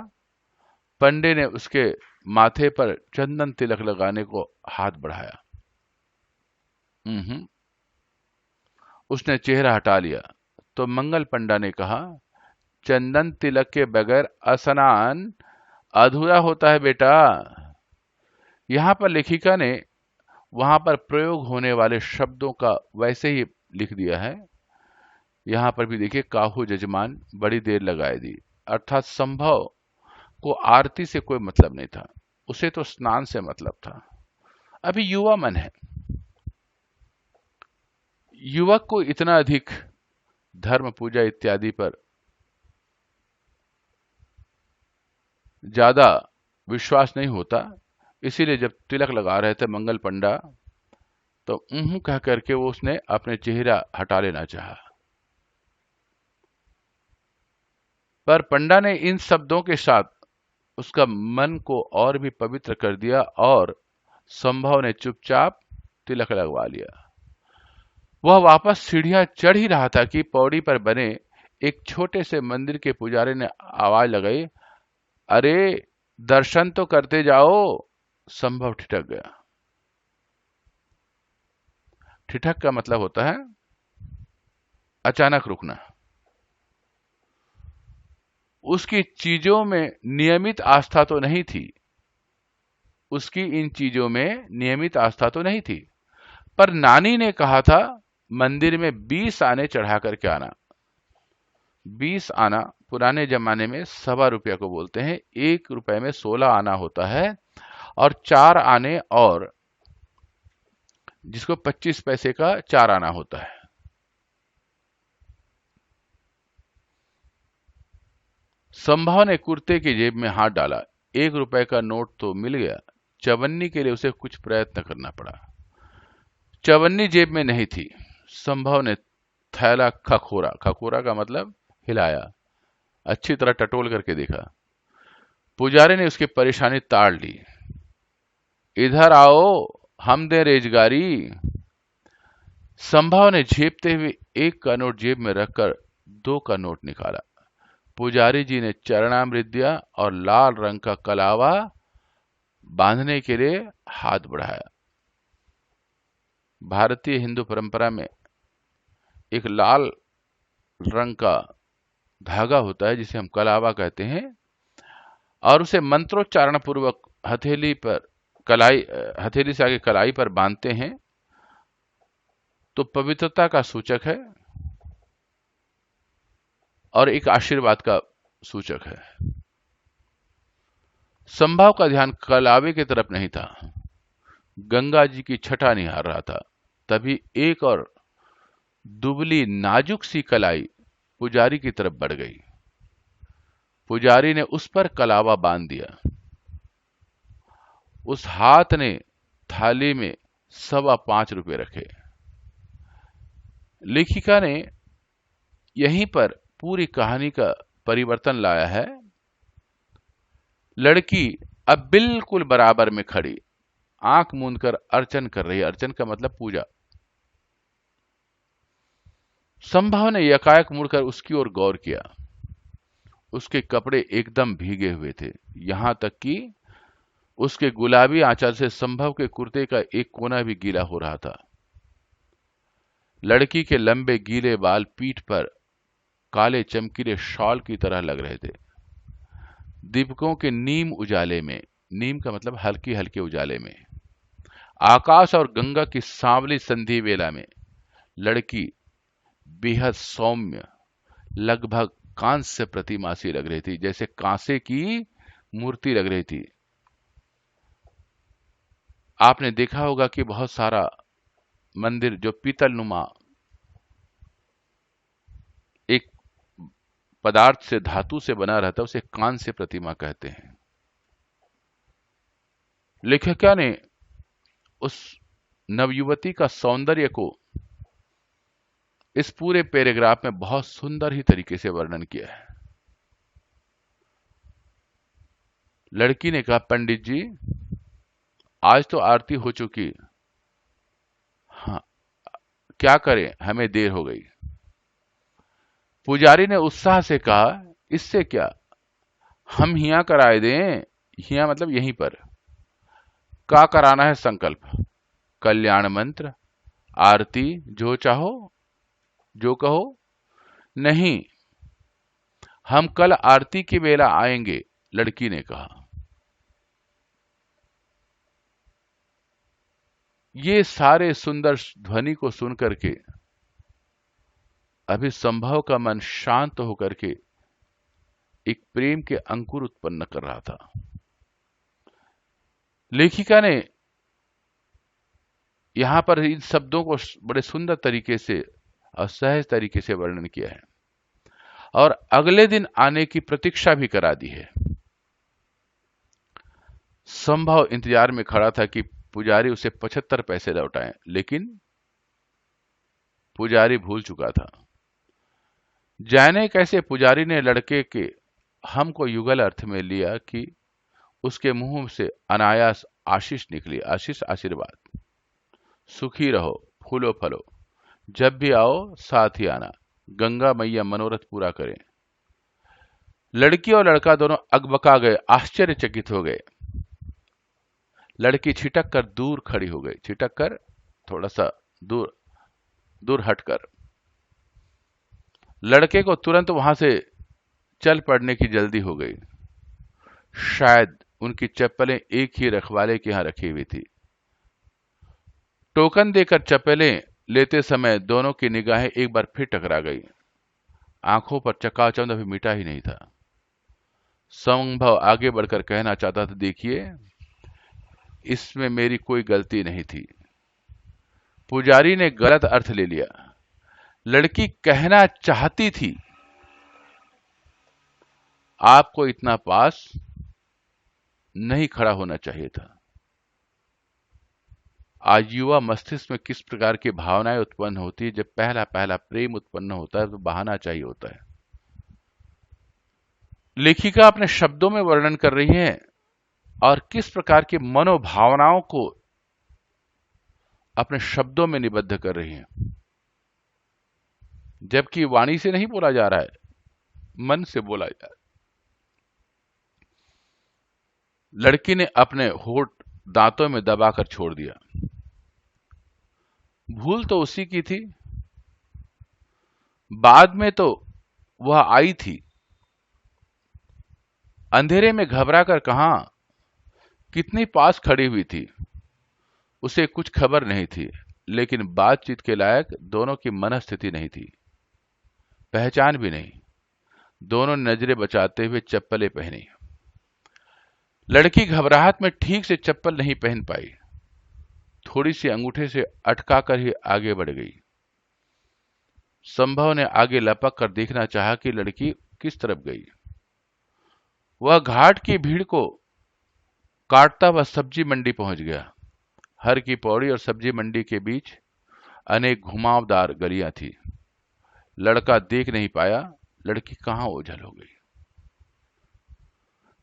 पंडे ने उसके माथे पर चंदन तिलक लगाने को हाथ बढ़ाया। उसने चेहरा हटा लिया तो मंगल पंडा ने कहा, चंदन तिलक के बगैर स्नान अधूरा होता है बेटा। यहां पर लेखिका ने वहां पर प्रयोग होने वाले शब्दों का वैसे ही लिख दिया है। यहां पर भी देखिए, काहू जजमान, बड़ी देर लगाए दी, अर्थात संभव को आरती से कोई मतलब नहीं था, उसे तो स्नान से मतलब था। अभी युवा मन है। युवक को इतना अधिक धर्म पूजा इत्यादि पर ज्यादा विश्वास नहीं होता, इसीलिए जब तिलक लगा रहे थे मंगल पंडा तो कह करके वो उसने अपने चेहरा हटा लेना चाहा, पर पंडा ने इन शब्दों के साथ उसका मन को और भी पवित्र कर दिया और संभव ने चुपचाप तिलक लगवा लिया। वह वापस सीढ़ियां चढ़ ही रहा था कि पौड़ी पर बने एक छोटे से मंदिर के पुजारी ने आवाज लगाई, अरे दर्शन तो करते जाओ। संभव ठिठक गया। ठिठक का मतलब होता है अचानक रुकना। उसकी चीजों में नियमित आस्था तो नहीं थी, उसकी इन चीजों में नियमित आस्था तो नहीं थी, पर नानी ने कहा था मंदिर में 20 आने चढ़ा करके आना। 20 आना पुराने जमाने में 1.25 रुपया को बोलते हैं। 1 रुपए में 16 आना होता है और 4 आने और जिसको 25 पैसे का 4 आना होता है। संभव ने कुर्ते की जेब में हाथ डाला। 1 रुपए का नोट तो मिल गया। चवन्नी के लिए उसे कुछ प्रयत्न करना पड़ा। चवन्नी जेब में नहीं थी। संभव ने थैला खखोरा, खखोरा का मतलब हिलाया, अच्छी तरह टटोल करके देखा। पुजारी ने उसकी परेशानी ताड़ ली। इधर आओ, हम दे रेजगारी। संभव ने झेपते हुए 1 का नोट जेब में रखकर 2 का नोट निकाला। पुजारी जी ने चरणामृत दिया और लाल रंग का कलावा बांधने के लिए हाथ बढ़ाया। भारतीय हिंदू परंपरा में एक लाल रंग का धागा होता है जिसे हम कलावा कहते हैं, और उसे मंत्रोच्चारण पूर्वक हथेली से आगे कलाई पर बांधते हैं तो पवित्रता का सूचक है और एक आशीर्वाद का सूचक है। संभव का ध्यान कलावे की तरफ नहीं था, गंगा जी की छटा निहार रहा था। तभी एक और दुबली नाजुक सी कलाई पुजारी की तरफ बढ़ गई। पुजारी ने उस पर कलावा बांध दिया। उस हाथ ने थाली में 5.25 रुपए रखे। लेखिका ने यहीं पर पूरी कहानी का परिवर्तन लाया है। लड़की अब बिल्कुल बराबर में खड़ी आंख मूंद कर अर्चन कर रही है। अर्चन का मतलब पूजा। संभव ने यकायक मुड़कर उसकी ओर गौर किया। उसके कपड़े एकदम भीगे हुए थे, यहां तक कि उसके गुलाबी आंचल से संभव के कुर्ते का एक कोना भी गीला हो रहा था। लड़की के लंबे गीले बाल पीठ पर काले चमकीले शॉल की तरह लग रहे थे। दीपकों के नीम उजाले में, नीम का मतलब हल्की हल्के उजाले में, आकाश और गंगा की सांवली संधि वेला में लड़की बेहद सौम्य, लगभग कांस्य प्रतिमा सी लग रही थी, जैसे कांसे की मूर्ति लग रही थी। आपने देखा होगा कि बहुत सारा मंदिर जो पीतल नुमा एक पदार्थ से, धातु से बना रहता है, उसे कांस्य प्रतिमा कहते हैं। लेखिका ने उस नवयुवती का सौंदर्य को इस पूरे पैराग्राफ में बहुत सुंदर ही तरीके से वर्णन किया है। लड़की ने कहा, पंडित जी आज तो आरती हो चुकी, हाँ क्या करें, हमें देर हो गई। पुजारी ने उत्साह से कहा, इससे क्या, हम हिया कराए दें। हिया मतलब यहीं पर। का कराना है संकल्प, कल्याण मंत्र, आरती, जो चाहो, जो कहो। नहीं, हम कल आरती की बेला आएंगे, लड़की ने कहा। ये सारे सुंदर ध्वनि को सुनकर के अभी संभव का मन शांत होकर के एक प्रेम के अंकुर उत्पन्न कर रहा था। लेखिका ने यहां पर इन शब्दों को बड़े सुंदर तरीके से और सहज तरीके से वर्णन किया है और अगले दिन आने की प्रतीक्षा भी करा दी है। संभव इंतजार में खड़ा था कि पुजारी उसे 75 पैसे लौटाएं, लेकिन पुजारी भूल चुका था। जाने कैसे पुजारी ने लड़के के हम को युगल अर्थ में लिया कि उसके मुंह से अनायास आशीष निकली। आशीष आशीर्वाद। सुखी रहो, फूलो फलो, जब भी आओ साथ ही आना, गंगा मैया मनोरथ पूरा करें। लड़की और लड़का दोनों अकबका गए, आश्चर्यचकित हो गए। लड़की छिटक कर दूर खड़ी हो गई, छिटक कर थोड़ा सा दूर दूर हटकर। लड़के को तुरंत वहां से चल पड़ने की जल्दी हो गई। शायद उनकी चप्पलें एक ही रखवाले के यहां रखी हुई थी। टोकन देकर चप्पलें लेते समय दोनों की निगाहें एक बार फिर टकरा गई। आंखों पर चकाचौंध अभी मिटा ही नहीं था। संभव आगे बढ़कर कहना चाहता था, देखिए इसमें मेरी कोई गलती नहीं थी। पुजारी ने गलत अर्थ ले लिया। लड़की कहना चाहती थी, आपको इतना पास नहीं खड़ा होना चाहिए था। आज युवा मस्तिष्क में किस प्रकार की भावनाएं उत्पन्न होती है। जब पहला पहला प्रेम उत्पन्न होता है तो बहाना चाहिए होता है। लेखिका अपने शब्दों में वर्णन कर रही है और किस प्रकार की मनोभावनाओं को अपने शब्दों में निबद्ध कर रही हैं, जबकि वाणी से नहीं बोला जा रहा है, मन से बोला जा रहा है। लड़की ने अपने होठ दांतों में दबाकर छोड़ दिया। भूल तो उसी की थी, बाद में तो वह आई थी। अंधेरे में घबराकर कहां, कितनी पास खड़ी हुई थी। उसे कुछ खबर नहीं थी, लेकिन बातचीत के लायक दोनों की मनस्थिति नहीं थी, पहचान भी नहीं। दोनों नजरें बचाते हुए चप्पलें पहनी। लड़की घबराहट में ठीक से चप्पल नहीं पहन पाई, थोड़ी सी अंगूठे से अटकाकर ही आगे बढ़ गई। संभव ने आगे लपक कर देखना चाहा कि लड़की किस तरफ गई। वह घाट की भीड़ को काटता हुआ सब्जी मंडी पहुंच गया। हर की पौड़ी और सब्जी मंडी के बीच अनेक घुमावदार गलियां थी। लड़का देख नहीं पाया लड़की कहां ओझल हो गई।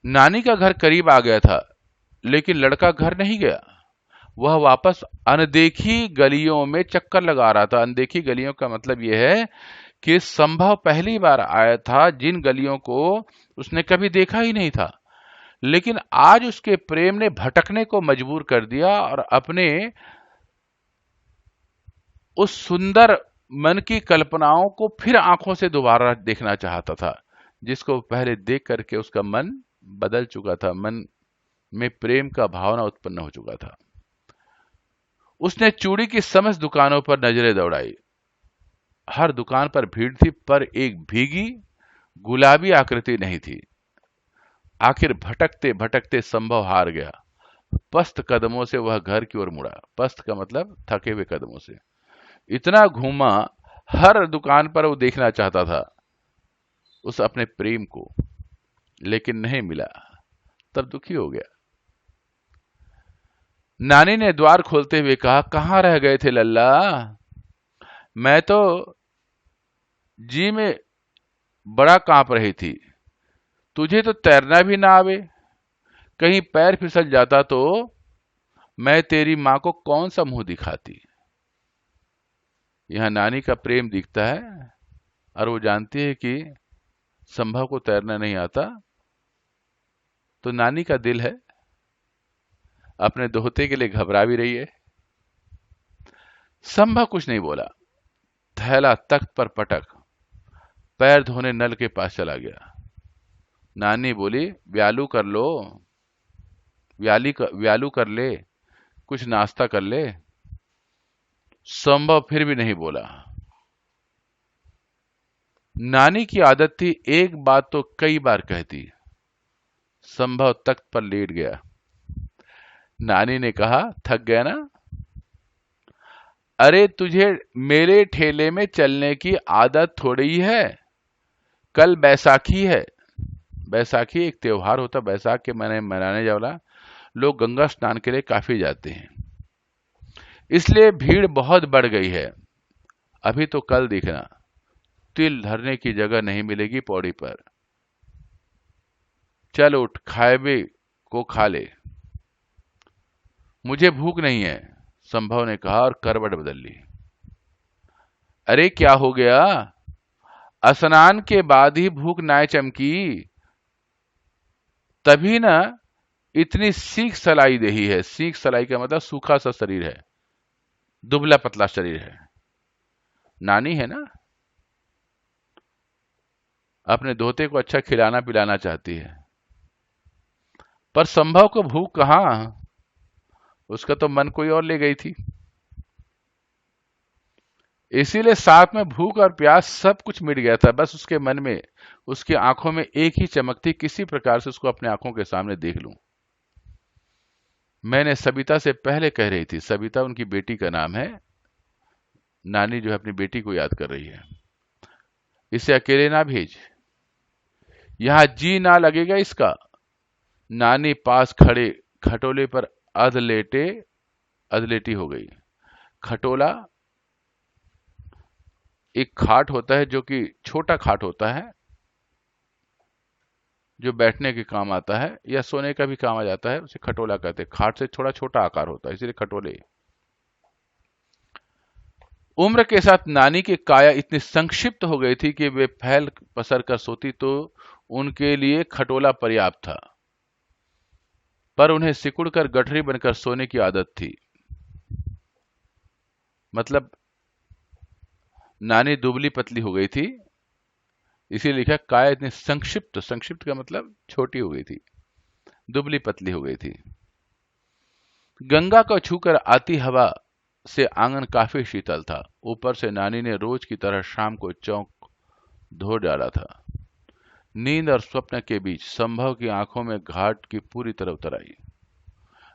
नानी का घर करीब आ गया था, लेकिन लड़का घर नहीं गया। वह वापस अनदेखी गलियों में चक्कर लगा रहा था। अनदेखी गलियों का मतलब यह है कि संभव पहली बार आया था जिन गलियों को उसने कभी देखा ही नहीं था, लेकिन आज उसके प्रेम ने भटकने को मजबूर कर दिया और अपने उस सुंदर मन की कल्पनाओं को फिर आंखों से दोबारा देखना चाहता था, जिसको पहले देख करके उसका मन बदल चुका था, मन में प्रेम का भावना उत्पन्न हो चुका था। उसने चूड़ी की समस्त दुकानों पर नजरें दौड़ाई। हर दुकान पर भीड़ थी, पर एक भीगी गुलाबी आकृति नहीं थी। आखिर भटकते भटकते संभव हार गया। पस्त कदमों से वह घर की ओर मुड़ा। पस्त का मतलब थके हुए कदमों से। इतना घूमा, हर दुकान पर वो देखना चाहता था उस अपने प्रेम को, लेकिन नहीं मिला। तब दुखी हो गया। नानी ने द्वार खोलते हुए कहा, कहां रह गए थे लल्ला? मैं तो जी में बड़ा कांप रही थी। तुझे तो तैरना भी ना आवे, कहीं पैर फिसल जाता तो मैं तेरी मां को कौन सा मुंह दिखाती। यहां नानी का प्रेम दिखता है और वो जानती है कि संभव को तैरना नहीं आता, तो नानी का दिल है, अपने दोहते के लिए घबरा भी रही है। संभव कुछ नहीं बोला। थैला तख्त पर पटक पैर धोने नल के पास चला गया। नानी बोली, व्यालू कर लो, व्यालू कर ले, कुछ नाश्ता कर ले। संभव फिर भी नहीं बोला। नानी की आदत थी एक बात तो कई बार कहती। संभव तख्त पर लेट गया। नानी ने कहा, थक गया ना? अरे तुझे मेरे ठेले में चलने की आदत थोड़ी ही है। कल बैसाखी है। बैसाखी एक त्योहार होता, बैसाख के महीने मनाने वाला। लोग गंगा स्नान के लिए काफी जाते हैं, इसलिए भीड़ बहुत बढ़ गई है। अभी तो कल देखना, तिल धरने की जगह नहीं मिलेगी पौड़ी पर। चल उठ, खाए को खा ले। मुझे भूख नहीं है, संभव ने कहा और करवट बदल ली। अरे क्या हो गया? स्नान के बाद ही भूख ना चमकी, तभी ना इतनी सीख सलाई दही है। सीख सलाई का मतलब सूखा सा शरीर है, दुबला पतला शरीर है। नानी है ना, अपने दोते को अच्छा खिलाना पिलाना चाहती है, पर संभव को भूख कहां, उसका तो मन कोई और ले गई थी। इसीलिए साथ में भूख और प्यास सब कुछ मिट गया था। बस उसके मन में, उसकी आंखों में एक ही चमक थी, किसी प्रकार से उसको अपने आंखों के सामने देख लूं। मैंने सबिता से पहले कह रही थी, सबिता उनकी बेटी का नाम है। नानी जो है अपनी बेटी को याद कर रही है। इसे अकेले ना भेज, यहां जी ना लगेगा इसका। नानी पास खड़े खटोले पर अधलेटी हो गई। खटोला एक खाट होता है, जो कि छोटा खाट होता है, जो बैठने के काम आता है या सोने का भी काम आ जाता है, उसे खटोला कहते हैं। खाट से थोड़ा छोटा आकार होता है, इसलिए खटोले। उम्र के साथ नानी की काया इतनी संक्षिप्त हो गई थी कि वे फैल पसर कर सोती तो उनके लिए खटोला पर्याप्त था, पर उन्हें सिकुड़कर गठरी बनकर सोने की आदत थी। मतलब नानी दुबली पतली हो गई थी, इसीलिए लिखा काया इतनी संक्षिप्त, संक्षिप्त का मतलब छोटी हो गई थी, दुबली पतली हो गई थी। गंगा को छूकर आती हवा से आंगन काफी शीतल था। ऊपर से नानी ने रोज की तरह शाम को चौक धो डाला था। नींद और स्वप्न के बीच संभव की आंखों में घाट की पूरी तरह उतर आई।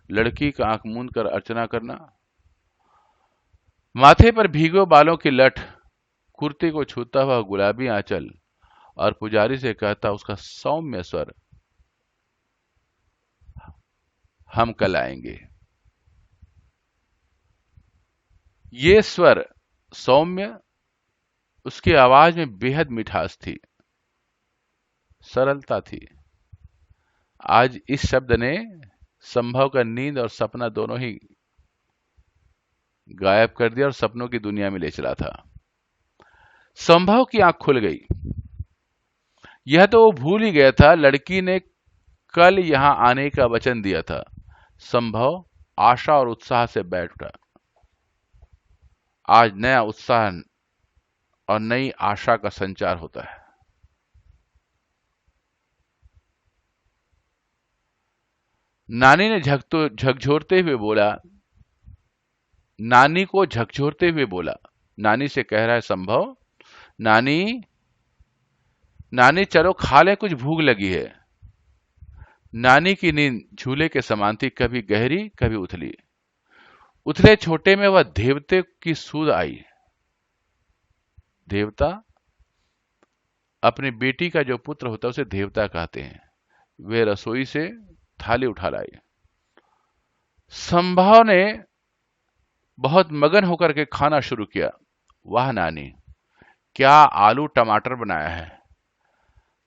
लड़की का आंख मूंद कर अर्चना करना, माथे पर भीगो बालों की लठ, कुर्ती को छूता हुआ गुलाबी आंचल और पुजारी से कहता उसका सौम्य स्वर, हम कल आएंगे। ये स्वर सौम्य, उसकी आवाज में बेहद मिठास थी, सरलता थी। आज इस शब्द ने संभव का नींद और सपना दोनों ही गायब कर दिया और सपनों की दुनिया में ले चला था। संभव की आंख खुल गई। यह तो वो भूल ही गया था, लड़की ने कल यहां आने का वचन दिया था। संभव आशा और उत्साह से बैठ उठा। आज नया उत्साह और नई आशा का संचार होता है। नानी ने झकझोरते हुए बोला, नानी को झकझोरते हुए बोला, नानी से कह रहा है संभव, नानी नानी चलो खा ले, कुछ भूख लगी है। नानी की नींद झूले के समान थी, कभी गहरी कभी उथली। उथले छोटे में वह देवते की सूध आई। देवता अपनी बेटी का जो पुत्र होता है उसे देवता कहते हैं। वे रसोई से थाली उठा लाई। संभव ने बहुत मगन होकर के खाना शुरू किया। वाह नानी, क्या आलू टमाटर बनाया है।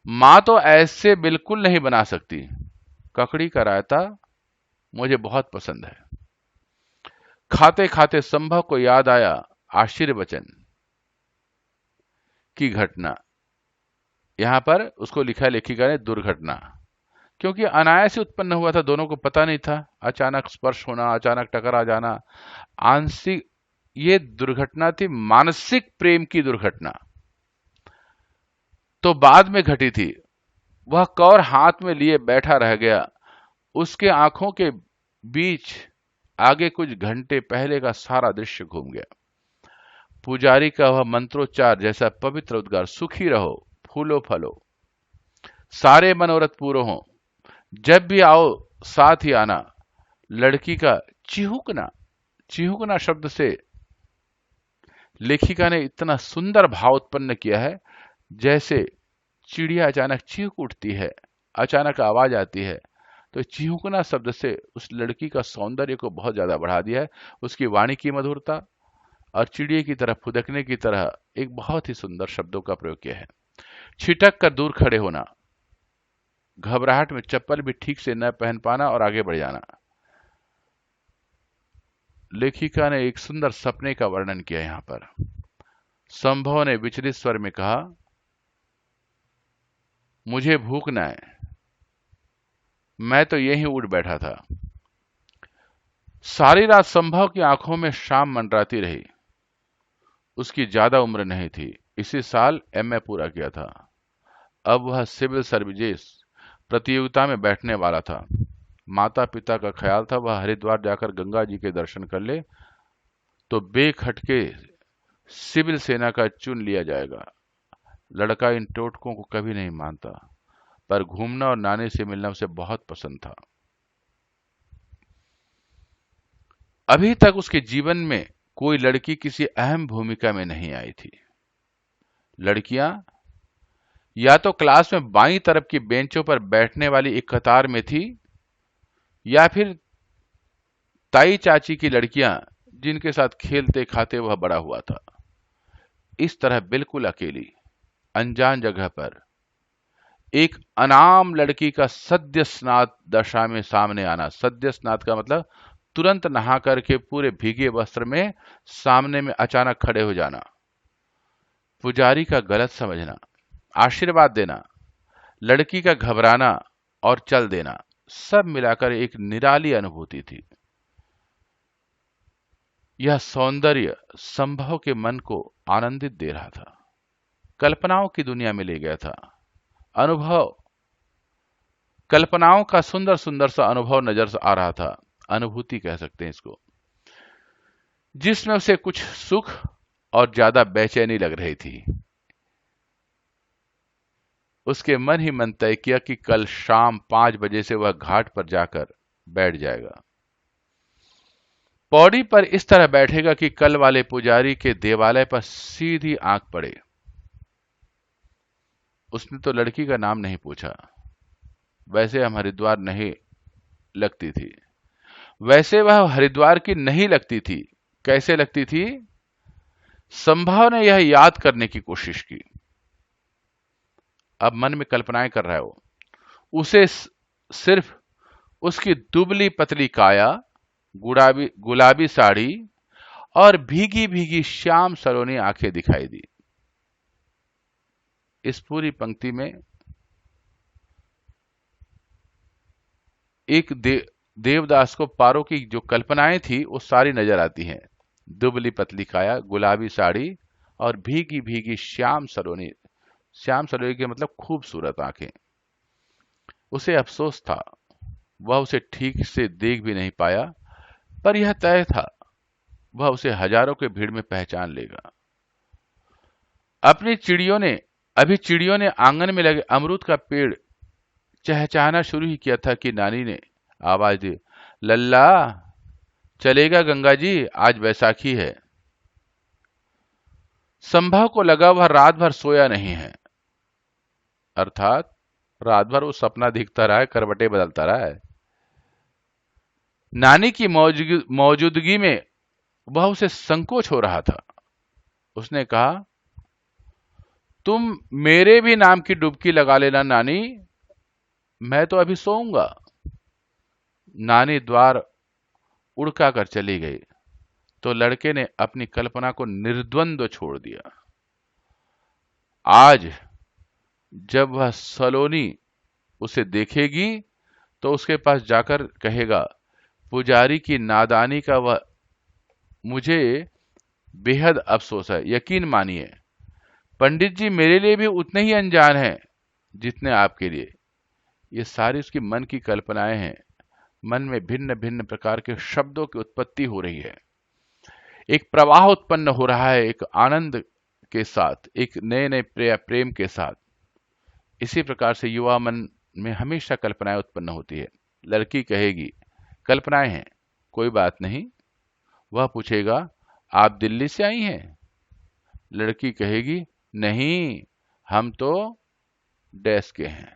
मां तो ऐसे बिल्कुल नहीं बना सकती। ककड़ी का रायता मुझे बहुत पसंद है। खाते खाते संभव को याद आया आशीर्वचन की घटना। यहां पर उसको लिखा लेखिका ने दुर्घटना, क्योंकि अनायास ही उत्पन्न हुआ था, दोनों को पता नहीं था। अचानक स्पर्श होना, अचानक टकरा जाना, आंशिक ये दुर्घटना थी, मानसिक प्रेम की दुर्घटना तो बाद में घटी थी। वह कौर हाथ में लिए बैठा रह गया। उसके आंखों के बीच आगे कुछ घंटे पहले का सारा दृश्य घूम गया। पुजारी का वह मंत्रोच्चार जैसा पवित्र उद्गार, सुखी रहो, फूलो फलो, सारे मनोरथ पूरे हों, जब भी आओ साथ ही आना। लड़की का चिहुकना, चिहुकना शब्द से लेखिका ने इतना सुंदर भाव उत्पन्न किया है, जैसे चिड़िया अचानक चीख उठती है, अचानक आवाज आती है। तो चिहुकना शब्द से उस लड़की का सौंदर्य को बहुत ज्यादा बढ़ा दिया है। उसकी वाणी की मधुरता और चिड़िया की तरह फुदकने की तरह एक बहुत ही सुंदर शब्दों का प्रयोग किया है। छिटक कर दूर खड़े होना, घबराहट में चप्पल भी ठीक से न पहन पाना और आगे बढ़ जाना। लेखिका ने एक सुंदर सपने का वर्णन किया यहां पर। संभव ने विचलित स्वर में कहा, मुझे भूख न है, मैं तो यहीं उठ बैठा था। सारी रात संभव की आंखों में शाम मंडराती रही। उसकी ज्यादा उम्र नहीं थी, इसी साल एमए पूरा किया था। अब वह सिविल सर्विसेज प्रतियोगिता में बैठने वाला था। माता पिता का ख्याल था वह हरिद्वार जाकर गंगा जी के दर्शन कर ले तो बेखटके सिविल सेना का चुन लिया जाएगा। लड़का इन टोटकों को कभी नहीं मानता, पर घूमना और नानी से मिलना उसे बहुत पसंद था। अभी तक उसके जीवन में कोई लड़की किसी अहम भूमिका में नहीं आई थी। लड़कियां या तो क्लास में बाईं तरफ की बेंचों पर बैठने वाली एक कतार में थी, या फिर ताई चाची की लड़कियां जिनके साथ खेलते खाते वह बड़ा हुआ था। इस तरह बिल्कुल अकेली अनजान जगह पर एक अनाम लड़की का सद्य स्नात दशा में सामने आना। सद्य स्नात का मतलब तुरंत नहा करके पूरे भीगे वस्त्र में सामने में अचानक खड़े हो जाना, पुजारी का गलत समझना, आशीर्वाद देना, लड़की का घबराना और चल देना, सब मिलाकर एक निराली अनुभूति थी। यह सौंदर्य संभव के मन को आनंदित दे रहा था, कल्पनाओं की दुनिया में ले गया था। अनुभव, कल्पनाओं का सुंदर सुंदर सा अनुभव नजर आ रहा था, अनुभूति कह सकते हैं इसको, जिसमें उसे कुछ सुख और ज्यादा बेचैनी लग रही थी। उसके मन ही मन तय किया कि कल शाम 5 बजे से वह घाट पर जाकर बैठ जाएगा। पौड़ी पर इस तरह बैठेगा कि कल वाले पुजारी के देवालय पर सीधी आंख पड़े। उसने तो लड़की का नाम नहीं पूछा। वैसे हम हरिद्वार नहीं लगती थी, वैसे वह हरिद्वार की नहीं लगती थी। कैसे लगती थी? संभव ने यह याद करने की कोशिश की। अब मन में कल्पनाएं कर रहा है वो। उसे सिर्फ उसकी दुबली पतली काया, गुलाबी साड़ी और भीगी भीगी श्याम सलोनी आंखें दिखाई दी। इस पूरी पंक्ति में एक देवदास को पारो की जो कल्पनाएं थी वो सारी नजर आती हैं। दुबली पतली काया, गुलाबी साड़ी और भीगी भीगी श्याम सलोनी। श्याम सलोनी के मतलब खूबसूरत आंखें। उसे अफसोस था, वह उसे ठीक से देख भी नहीं पाया, पर यह तय था वह उसे हजारों के भीड़ में पहचान लेगा। अभी चिड़ियों ने आंगन में लगे अमरूद का पेड़ चहचहाना शुरू ही किया था कि नानी ने आवाज दी, लल्ला चलेगा गंगा जी, आज बैसाखी है। संभव को लगा वह रात भर सोया नहीं है, अर्थात रात भर वो सपना दिखता रहा है, करवटें बदलता रहा है। नानी की मौजूदगी में वह उसे संकोच हो रहा था। उसने कहा, तुम मेरे भी नाम की डुबकी लगा लेना नानी, मैं तो अभी सोऊंगा। नानी द्वार उड़का कर चली गई तो लड़के ने अपनी कल्पना को निर्द्वंद्व छोड़ दिया। आज जब वह सलोनी उसे देखेगी तो उसके पास जाकर कहेगा, पुजारी की नादानी का वह मुझे बेहद अफसोस है। यकीन मानिए पंडित जी मेरे लिए भी उतने ही अनजान हैं जितने आपके लिए। ये सारी उसकी मन की कल्पनाएं हैं। मन में भिन्न भिन्न प्रकार के शब्दों की उत्पत्ति हो रही है, एक प्रवाह उत्पन्न हो रहा है, एक आनंद के साथ, एक नए नए प्रेम के साथ। इसी प्रकार से युवा मन में हमेशा कल्पनाएं उत्पन्न होती है। लड़की कहेगी, कल्पनाएं हैं, कोई बात नहीं। वह पूछेगा, आप दिल्ली से आई हैं? लड़की कहेगी, नहीं, हम तो डैश के हैं,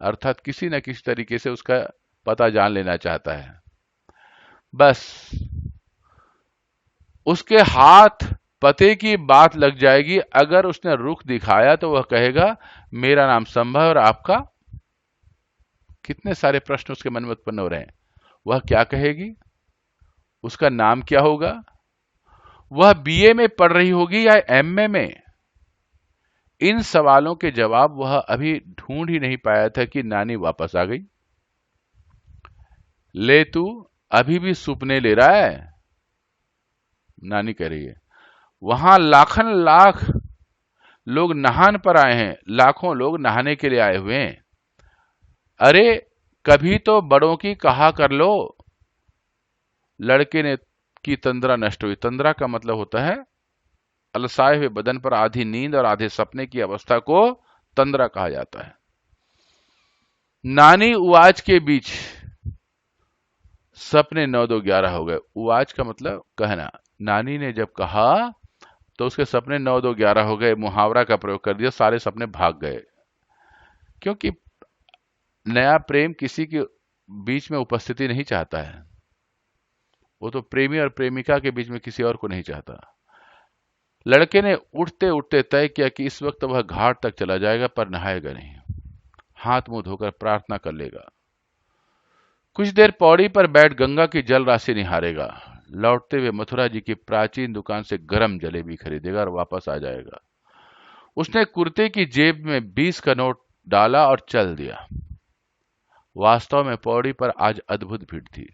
अर्थात किसी न किसी तरीके से उसका पता जान लेना चाहता है। बस उसके हाथ पते की बात लग जाएगी। अगर उसने रुख दिखाया तो वह कहेगा, मेरा नाम संभव और आपका? कितने सारे प्रश्न उसके मन में उत्पन्न हो रहे हैं। वह क्या कहेगी? उसका नाम क्या होगा? वह बीए में पढ़ रही होगी या एमए में? इन सवालों के जवाब वह अभी ढूंढ ही नहीं पाया था कि नानी वापस आ गई। ले तू अभी भी सुपने ले रहा है? नानी कह रही है। वहां लाखन लाख लोग नहान पर आए हैं, लाखों लोग नहाने के लिए आए हुए हैं। अरे कभी तो बड़ों की कहा कर लो। लड़के ने की तंद्रा नष्ट हुई। तंद्रा का मतलब होता है अलसाए हुए बदन पर आधी नींद और आधे सपने की अवस्था को तंद्रा कहा जाता है। नानी उवाज के बीच सपने 9-2-11 हो गए। उवाज का मतलब कहना। नानी ने जब कहा तो उसके सपने 9-2-11 हो गए। मुहावरा का प्रयोग कर दिया, सारे सपने भाग गए। क्योंकि नया प्रेम किसी के बीच में उपस्थिति नहीं चाहता है। वो तो प्रेमी और प्रेमिका के बीच में किसी और को नहीं चाहता। लड़के ने उठते उठते तय किया कि इस वक्त वह घाट तक चला जाएगा, पर नहाएगा नहीं। हाथ मुंह धोकर प्रार्थना कर लेगा। कुछ देर पौड़ी पर बैठ गंगा की जल राशि निहारेगा। लौटते हुए मथुरा जी की प्राचीन दुकान से गरम जलेबी खरीदेगा और वापस आ जाएगा। उसने कुर्ते की जेब में 20 का नोट डाला और चल दिया। वास्तव में पौड़ी पर आज अद्भुत भीड़ थी।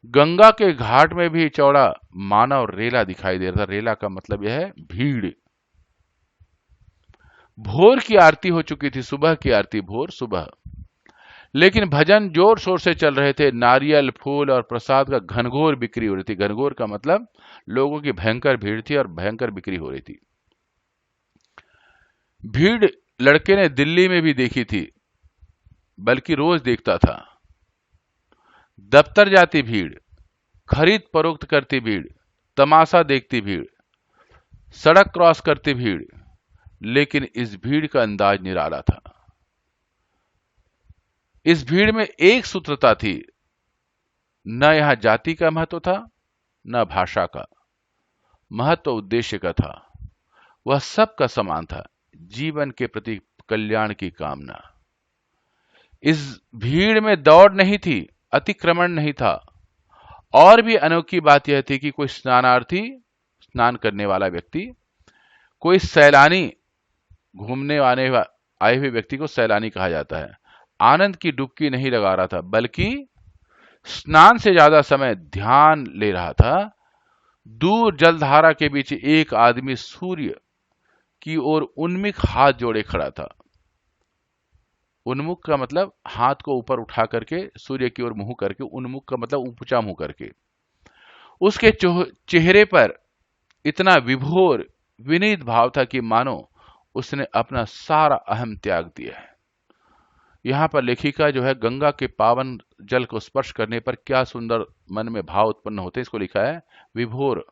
गंगा के घाट में भी चौड़ा मानव रेला दिखाई दे रहा था। रेला का मतलब यह है भीड़। भोर की आरती हो चुकी थी, सुबह की आरती, भोर सुबह। लेकिन भजन जोर शोर से चल रहे थे। नारियल, फूल और प्रसाद का घनघोर बिक्री हो रही थी। घनघोर का मतलब लोगों की भयंकर भीड़ थी और भयंकर बिक्री हो रही थी। भीड़ लड़के ने दिल्ली में भी देखी थी, बल्कि रोज देखता था। दफ्तर जाती भीड़, खरीद फरोख्त करती भीड़, तमाशा देखती भीड़, सड़क क्रॉस करती भीड़। लेकिन इस भीड़ का अंदाज निराला था। इस भीड़ में एक सूत्रता थी। न यहां जाति का महत्व था, न भाषा का। महत्व उद्देश्य का था। वह सबका समान था, जीवन के प्रति कल्याण की कामना। इस भीड़ में दौड़ नहीं थी, अतिक्रमण नहीं था। और भी अनोखी बात यह थी कि कोई स्नानार्थी, स्नान करने वाला व्यक्ति, कोई सैलानी, घूमने आए हुए व्यक्ति को सैलानी कहा जाता है, आनंद की डुबकी नहीं लगा रहा था, बल्कि स्नान से ज्यादा समय ध्यान ले रहा था। दूर जलधारा के बीच एक आदमी सूर्य की ओर उन्मुख हाथ जोड़े खड़ा था। उन्मुख का मतलब हाथ को ऊपर उठा करके सूर्य की ओर मुंह करके, उन्मुख का मतलब ऊंचा मुंह करके। उसके चेहरे पर इतना विभोर विनीत भाव था कि मानो उसने अपना सारा अहम त्याग दिया है। यहां पर लेखिका जो है गंगा के पावन जल को स्पर्श करने पर क्या सुंदर मन में भाव उत्पन्न होते हैं, इसको लिखा है विभोर,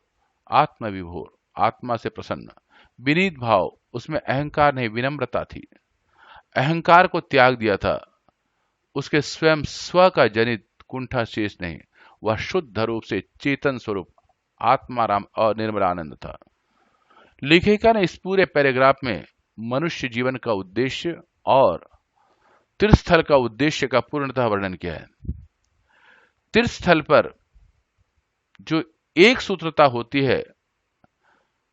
आत्म विभोर, आत्मा से प्रसन्न, विनीत भाव। उसमें अहंकार नहीं, विनम्रता थी। अहंकार को त्याग दिया था। उसके स्वयं स्व का जनित कुंठा शेष नहीं, वह शुद्ध रूप से चेतन स्वरूप आत्माराम और निर्मलानंद था। लेखिका ने इस पूरे पैराग्राफ में मनुष्य जीवन का उद्देश्य और तीर्थस्थल का उद्देश्य का पूर्णतः वर्णन किया है। तीर्थस्थल पर जो एक सूत्रता होती है,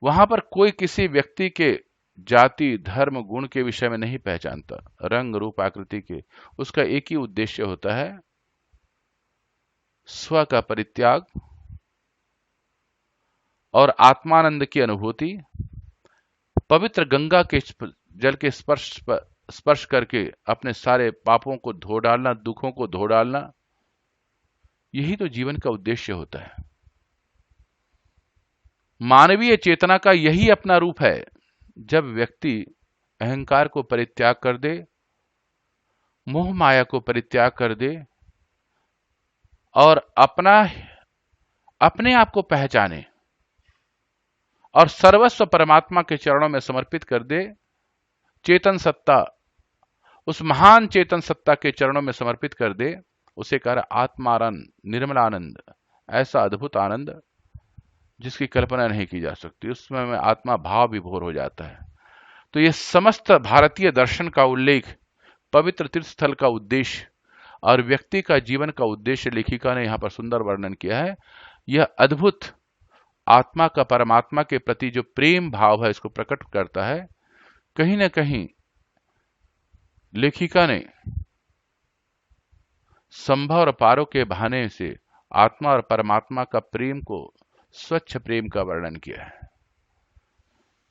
वहां पर कोई किसी व्यक्ति के जाति, धर्म, गुण के विषय में नहीं पहचानता, रंग, रूप, आकृति के। उसका एक ही उद्देश्य होता है, स्व का परित्याग और आत्मानंद की अनुभूति। पवित्र गंगा के जल के स्पर्श करके अपने सारे पापों को धो डालना, दुखों को धो डालना, यही तो जीवन का उद्देश्य होता है। मानवीय चेतना का यही अपना रूप है। जब व्यक्ति अहंकार को परित्याग कर दे, मोह माया को परित्याग कर दे और अपने आप को पहचाने और सर्वस्व परमात्मा के चरणों में समर्पित कर दे, चेतन सत्ता, उस महान चेतन सत्ता के चरणों में समर्पित कर दे, उसे कह रहा आत्मानंद, निर्मलानंद, ऐसा अद्भुत आनंद जिसकी कल्पना नहीं की जा सकती। उसमें में आत्मा भाव विभोर हो जाता है। तो यह समस्त भारतीय दर्शन का उल्लेख, पवित्र तीर्थस्थल का उद्देश्य और व्यक्ति का जीवन का उद्देश्य लेखिका ने यहां पर सुंदर वर्णन किया है। यह अद्भुत आत्मा का परमात्मा के प्रति जो प्रेम भाव है, इसको प्रकट करता है। कहीं ना कहीं लेखिका ने संभव और पारों के बहाने से आत्मा और परमात्मा का प्रेम को, स्वच्छ प्रेम का वर्णन किया है।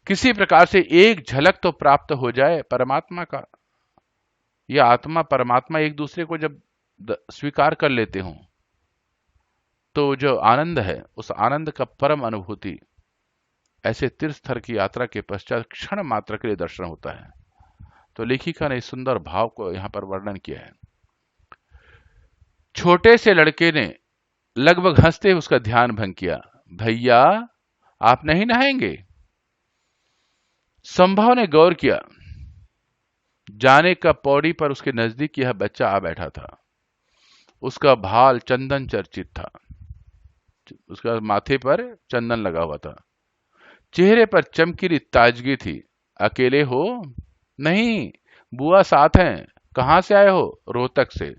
किसी प्रकार से एक झलक तो प्राप्त हो जाए परमात्मा का। यह आत्मा परमात्मा एक दूसरे को जब स्वीकार कर लेते हों, तो जो आनंद है, उस आनंद का परम अनुभूति ऐसे तीर्थस्थल की यात्रा के पश्चात क्षण मात्र के लिए दर्शन होता है। तो लेखिका ने इस सुंदर भाव को यहां पर वर्णन किया है। छोटे से लड़के ने लगभग हंसते उसका ध्यान भंग किया। भैया, आप नहीं नहाएंगे? संभव ने गौर किया। जाने का पौड़ी पर उसके नजदीक यह बच्चा आ बैठा था। उसका भाल चंदन चर्चित था। उसका माथे पर चंदन लगा हुआ था। चेहरे पर चमकीली ताजगी थी। अकेले हो? नहीं, बुआ साथ हैं। कहां से आए हो? रोहतक से।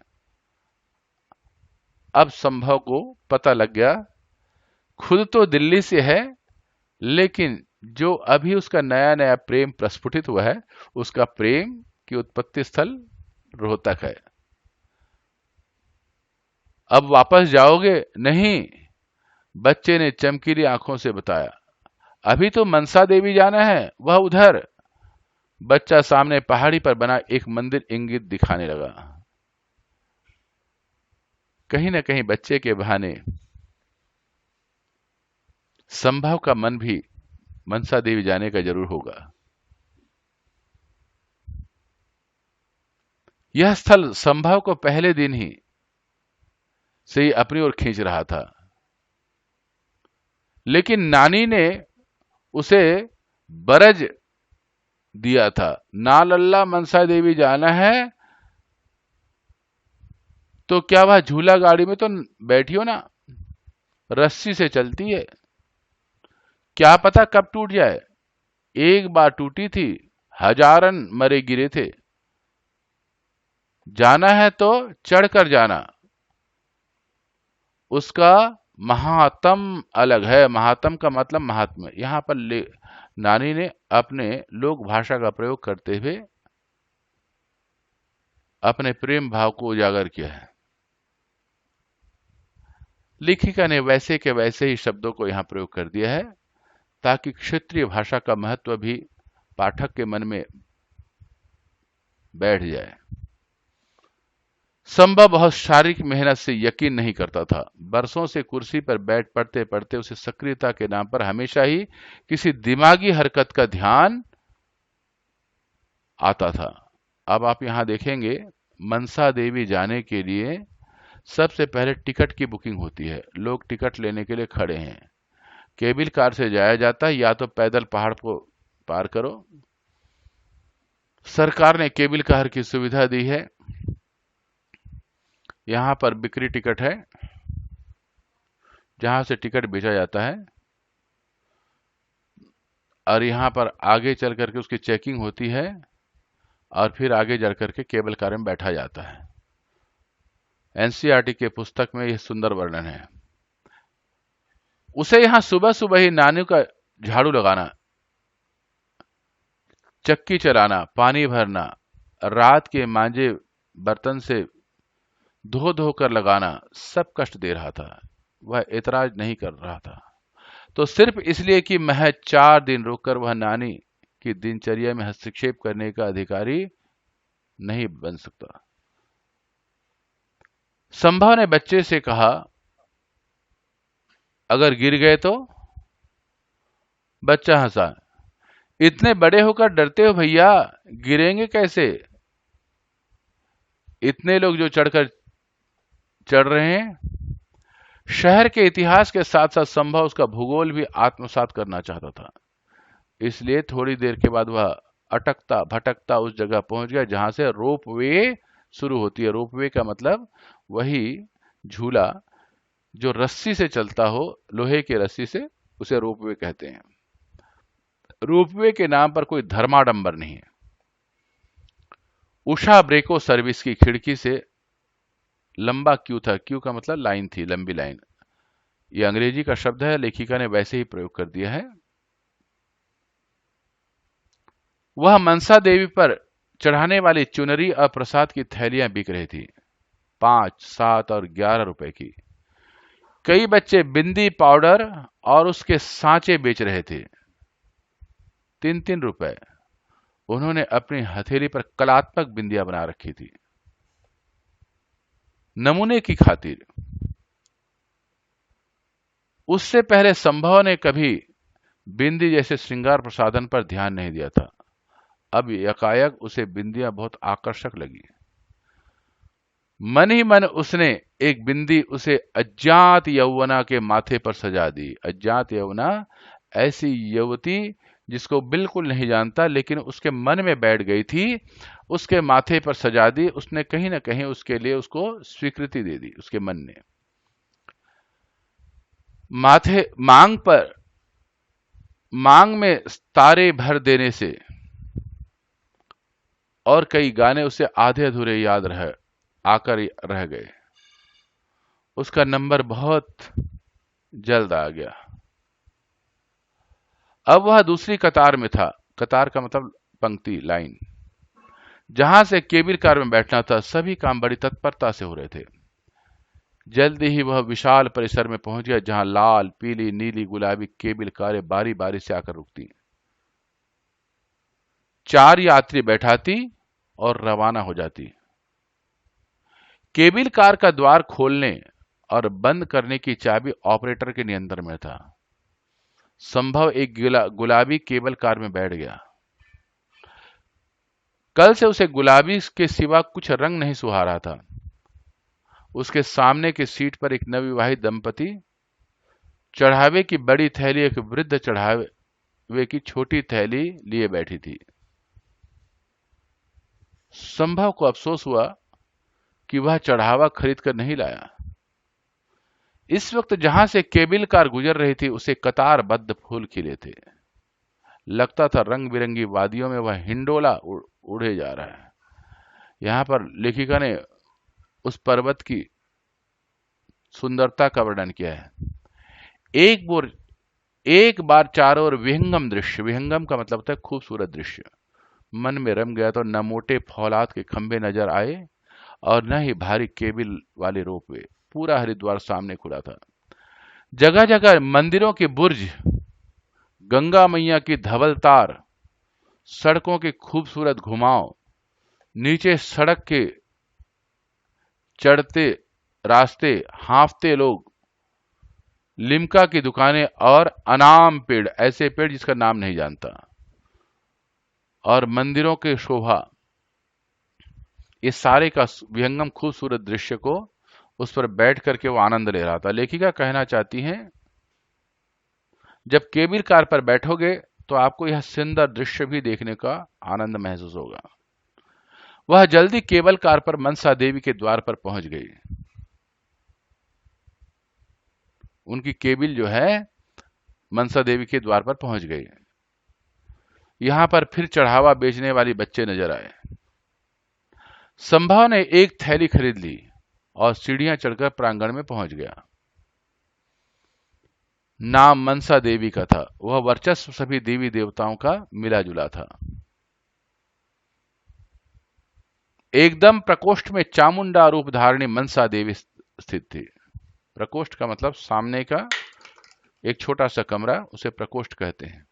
अब संभव को पता लग गया, खुद तो दिल्ली से है, लेकिन जो अभी उसका नया नया प्रेम प्रस्फुटित हुआ है, उसका प्रेम की उत्पत्ति स्थल रोहतक है। अब वापस जाओगे? नहीं, बच्चे ने चमकीली आंखों से बताया। अभी तो मनसा देवी जाना है, वह उधर। बच्चा सामने पहाड़ी पर बना एक मंदिर इंगित दिखाने लगा। कहीं न कहीं बच्चे के बहाने संभव का मन भी मनसा देवी जाने का जरूर होगा। यह स्थल संभव को पहले दिन ही से ही अपनी ओर खींच रहा था, लेकिन नानी ने उसे बरज दिया था। ना लल्ला, मनसा देवी जाना है तो क्या वह झूला गाड़ी में तो बैठियो ना, रस्सी से चलती है, क्या पता कब टूट जाए। एक बार टूटी थी, हजारन मरे गिरे थे। जाना है तो चढ़कर जाना, उसका महात्म अलग है। महात्म का मतलब महात्मा। यहां पर नानी ने अपने लोक भाषा का प्रयोग करते हुए अपने प्रेम भाव को उजागर किया है। लेखिका ने वैसे के वैसे ही शब्दों को यहां प्रयोग कर दिया है, ताकि क्षेत्रीय भाषा का महत्व भी पाठक के मन में बैठ जाए। संभव बहुत शारीरिक मेहनत से यकीन नहीं करता था। बरसों से कुर्सी पर बैठ पढ़ते पढ़ते उसे सक्रियता के नाम पर हमेशा ही किसी दिमागी हरकत का ध्यान आता था। अब आप यहां देखेंगे, मनसा देवी जाने के लिए सबसे पहले टिकट की बुकिंग होती है। लोग टिकट लेने के लिए खड़े हैं। केबल कार से जाया जाता है, या तो पैदल पहाड़ को पार करो। सरकार ने केबल कार की सुविधा दी है। यहां पर बिक्री टिकट है, जहां से टिकट बेचा जाता है, और यहां पर आगे चल करके उसकी चेकिंग होती है, और फिर आगे जा करके केबल कार में बैठा जाता है। एनसीईआरटी के पुस्तक में यह सुंदर वर्णन है। उसे यहां सुबह सुबह ही नानी का झाड़ू लगाना, चक्की चलाना, पानी भरना, रात के मांजे बर्तन से धो धो कर लगाना सब कष्ट दे रहा था। वह एतराज नहीं कर रहा था, तो सिर्फ इसलिए कि महज 4 दिन रुककर वह नानी की दिनचर्या में हस्तक्षेप करने का अधिकारी नहीं बन सकता। संभव ने बच्चे से कहा, अगर गिर गए तो? बच्चा हंसा। इतने बड़े होकर डरते हो भैया, गिरेंगे कैसे? इतने लोग जो चढ़ रहे हैं। शहर के इतिहास के साथ साथ संभव उसका भूगोल भी आत्मसात करना चाहता था। इसलिए थोड़ी देर के बाद वह अटकता भटकता उस जगह पहुंच गया जहां से रोप वे शुरू होती है। रोप वे का मतलब वही झूला जो रस्सी से चलता हो, लोहे की रस्सी से, उसे रोप वे कहते हैं। रोप वे के नाम पर कोई धर्माडंबर नहीं है। उषा ब्रेको सर्विस की खिड़की से लंबा क्यू था। क्यू का मतलब लाइन थी, लंबी लाइन। यह अंग्रेजी का शब्द है, लेखिका ने वैसे ही प्रयोग कर दिया है। वह मनसा देवी पर चढ़ाने वाली चुनरी और प्रसाद की थैलियां बिक रही थी, 5, 7 और 11 रुपए की। कई बच्चे बिंदी, पाउडर और उसके सांचे बेच रहे थे, 3-3 रुपए। उन्होंने अपनी हथेली पर कलात्मक बिंदियां बना रखी थी, नमूने की खातिर। उससे पहले संभव ने कभी बिंदी जैसे श्रृंगार प्रसाधन पर ध्यान नहीं दिया था। अब यकायक उसे बिंदियां बहुत आकर्षक लगी। मन ही मन उसने एक बिंदी उसे अज्ञात यौवना के माथे पर सजा दी। अज्ञात यौवना ऐसी युवती जिसको बिल्कुल नहीं जानता, लेकिन उसके मन में बैठ गई थी, उसके माथे पर सजा दी। उसने कहीं ना कहीं उसके लिए उसको स्वीकृति दे दी। उसके मन ने मांग में तारे भर देने से और कई गाने उसे आधे अधूरे याद आकर रह गए। उसका नंबर बहुत जल्द आ गया। अब वह दूसरी कतार में था। कतार का मतलब पंक्ति, लाइन। जहां से केबिल कार में बैठना था, सभी काम बड़ी तत्परता से हो रहे थे। जल्दी ही वह विशाल परिसर में पहुंच गया, जहां लाल, पीली, नीली, गुलाबी केबिल कारें बारी बारी से आकर रुकती, 4 यात्री बैठाती और रवाना हो जाती। केबिल कार का द्वार खोलने और बंद करने की चाबी ऑपरेटर के नियंत्रण में था। संभव एक गुलाबी केबल कार में बैठ गया। कल से उसे गुलाबी के सिवा कुछ रंग नहीं सुहा रहा था। उसके सामने की सीट पर एक नवविवाहित दंपति, चढ़ावे की बड़ी थैली एक वृद्ध चढ़ावे की छोटी थैली लिए बैठी थी। संभव को अफसोस हुआ कि वह चढ़ावा खरीद कर नहीं लाया। इस वक्त जहां से केबिल कार गुजर रही थी, उसे कतारबद्ध फूल खिले थे। लगता था रंग बिरंगी वादियों में वह हिंडोला उड़े जा रहा है। यहां पर लेखिका ने उस पर्वत की सुंदरता का वर्णन किया है। एक बार चारों ओर विहंगम दृश्य, विहंगम का मतलब होता है खूबसूरत दृश्य, मन में रम गया। तो न मोटे फौलाद के खंभे नजर आए और न ही भारी केबिल वाले रोपवे। पूरा हरिद्वार सामने खुला था। जगह जगह मंदिरों के बुर्ज, गंगा मैया की धवल तार, सड़कों के खूबसूरत घुमाव, नीचे सड़क के चढ़ते रास्ते, हांफते लोग, लिम्का की दुकानें और अनाम पेड़, ऐसे पेड़ जिसका नाम नहीं जानता, और मंदिरों के शोभा, इस सारे का विहंगम खूबसूरत दृश्य को उस पर बैठ करके वो आनंद ले रहा था। लेखिका कहना चाहती हैं, जब केबिल कार पर बैठोगे तो आपको यह सुंदर दृश्य भी देखने का आनंद महसूस होगा। वह जल्दी केबल कार पर मनसा देवी के द्वार पर पहुंच गई। उनकी केबिल जो है मनसा देवी के द्वार पर पहुंच गई। यहां पर फिर चढ़ावा बेचने वाली बच्चे नजर आए। संभव ने एक थैली खरीद ली और सीढ़ियां चढ़कर प्रांगण में पहुंच गया। नाम मनसा देवी का था। वह वर्चस्व सभी देवी देवताओं का मिला जुला था। एकदम प्रकोष्ठ में चामुंडा रूप धारणी मनसा देवी स्थित थी। प्रकोष्ठ का मतलब सामने का एक छोटा सा कमरा, उसे प्रकोष्ठ कहते हैं।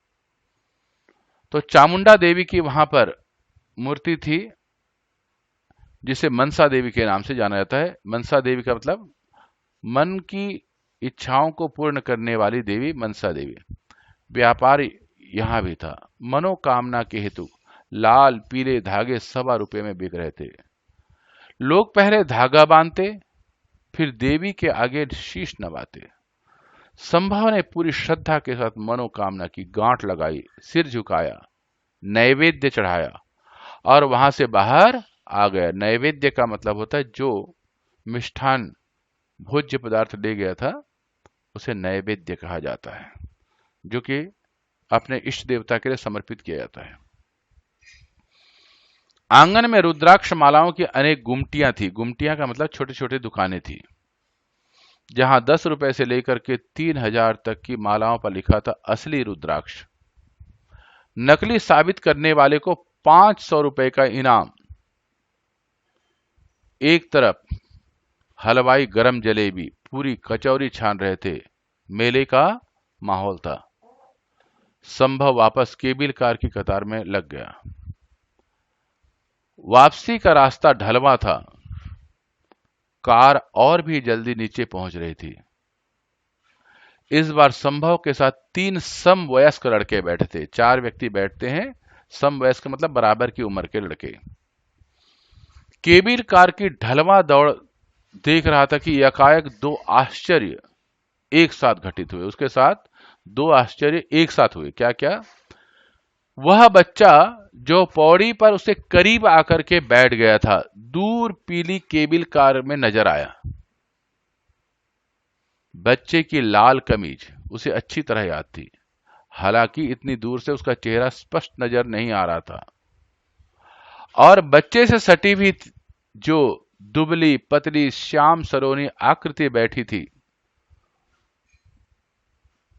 तो चामुंडा देवी की वहां पर मूर्ति थी, जिसे मनसा देवी के नाम से जाना जाता है। मनसा देवी का मतलब मन की इच्छाओं को पूर्ण करने वाली देवी मनसा देवी। व्यापार यहां भी था। मनोकामना के हेतु लाल पीले धागे ₹1.25 में बिक रहे थे। लोग पहले धागा बांधते, फिर देवी के आगे शीश नवाते। संभव ने पूरी श्रद्धा के साथ मनोकामना की गांठ लगाई, सिर झुकाया, नैवेद्य चढ़ाया और वहां से बाहर आ गया। नैवेद्य का मतलब होता है जो मिष्ठान भोज्य पदार्थ ले गया था, उसे नैवेद्य कहा जाता है, जो कि अपने इष्ट देवता के लिए समर्पित किया जाता है। आंगन में रुद्राक्ष मालाओं की अनेक गुमटियां थी। गुमटियां का मतलब छोटे छोटे दुकानें थी, जहां ₹10 से लेकर के 3000 तक की मालाओं पर लिखा था असली रुद्राक्ष। नकली साबित करने वाले को ₹500 का इनाम। एक तरफ हलवाई गरम जलेबी, पूरी कचौरी छान रहे थे। मेले का माहौल था। संभव वापस केबिल कार की कतार में लग गया। वापसी का रास्ता ढलवा था। कार और भी जल्दी नीचे पहुंच रही थी। इस बार संभव के साथ 3 समवयस्क लड़के बैठे थे। 4 व्यक्ति बैठते हैं। समवयस्क मतलब बराबर की उम्र के लड़के। केबिल कार की ढलवा दौड़ देख रहा था कि एकाएक 2 आश्चर्य एक साथ घटित हुए। उसके साथ 2 आश्चर्य एक साथ हुए। क्या क्या? वह बच्चा जो पौड़ी पर उसके करीब आकर के बैठ गया था, दूर पीली केबिल कार में नजर आया। बच्चे की लाल कमीज उसे अच्छी तरह याद थी। हालांकि इतनी दूर से उसका चेहरा स्पष्ट नजर नहीं आ रहा था, और बच्चे से सटी हुई जो दुबली पतली श्याम सरोनी आकृति बैठी थी।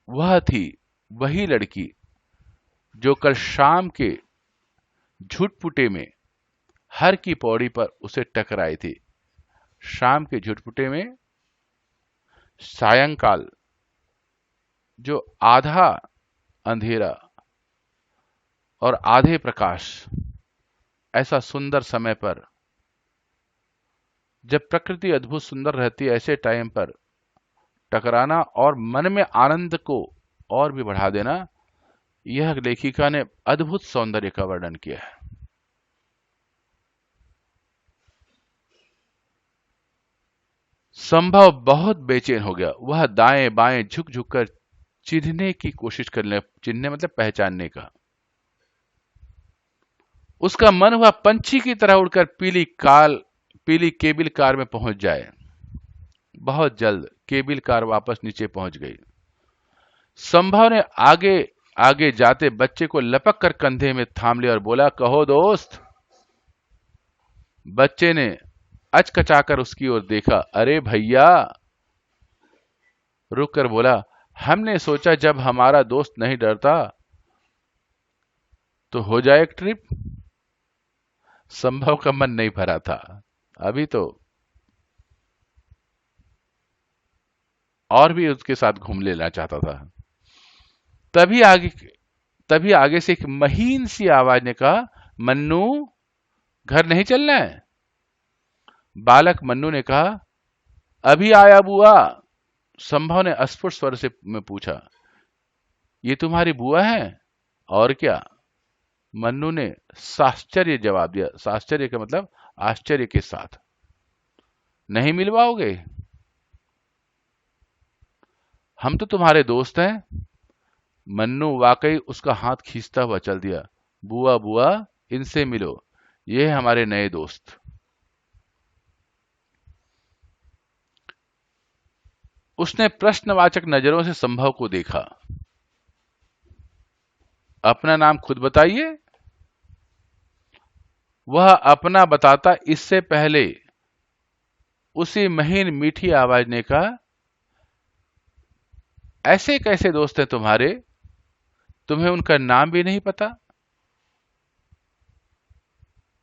वह थी वही लड़की जो कल शाम के झुटपुटे में हर की पौड़ी पर उसे टकराई थी। शाम के झुटपुटे में सायंकाल जो आधा अंधेरा और आधे प्रकाश, ऐसा सुंदर समय पर, जब प्रकृति अद्भुत सुंदर रहती है, ऐसे टाइम पर टकराना और मन में आनंद को और भी बढ़ा देना, यह लेखिका ने अद्भुत सौंदर्य का वर्णन किया है। संभव बहुत बेचैन हो गया। वह दाएं बाएं झुक झुक कर चिन्हने की कोशिश करने, चिन्हने मतलब पहचानने का। उसका मन हुआ पंछी की तरह उड़कर पीली केबिल कार में पहुंच जाए। बहुत जल्द केबिल कार वापस नीचे पहुंच गई। संभव ने आगे आगे जाते बच्चे को लपक कर कंधे में थाम लिया और बोला, कहो दोस्त। बच्चे ने अचकचाकर उसकी ओर देखा। अरे भैया। रुक कर बोला, हमने सोचा जब हमारा दोस्त नहीं डरता तो हो जाए एक ट्रिप। संभव का मन नहीं भरा था, अभी तो और भी उसके साथ घूम लेना चाहता था। तभी आगे से एक महीन सी आवाज ने कहा, मन्नू घर नहीं चलना है? बालक मन्नू ने कहा, अभी आया बुआ। संभव ने अस्फुट स्वर से में पूछा, ये तुम्हारी बुआ है? और क्या? मन्नू ने साश्चर्य जवाब दिया। साश्चर्य का मतलब आश्चर्य के साथ। नहीं मिलवाओगे? हम तो तुम्हारे दोस्त हैं। मन्नू वाकई उसका हाथ खींचता हुआ चल दिया। बुआ बुआ, इनसे मिलो, ये है हमारे नए दोस्त। उसने प्रश्नवाचक नजरों से संभव को देखा। अपना नाम खुद बताइए। वह अपना बताता इससे पहले उसी महीन मीठी आवाज ने कहा, ऐसे कैसे दोस्त हैं तुम्हारे, तुम्हें उनका नाम भी नहीं पता?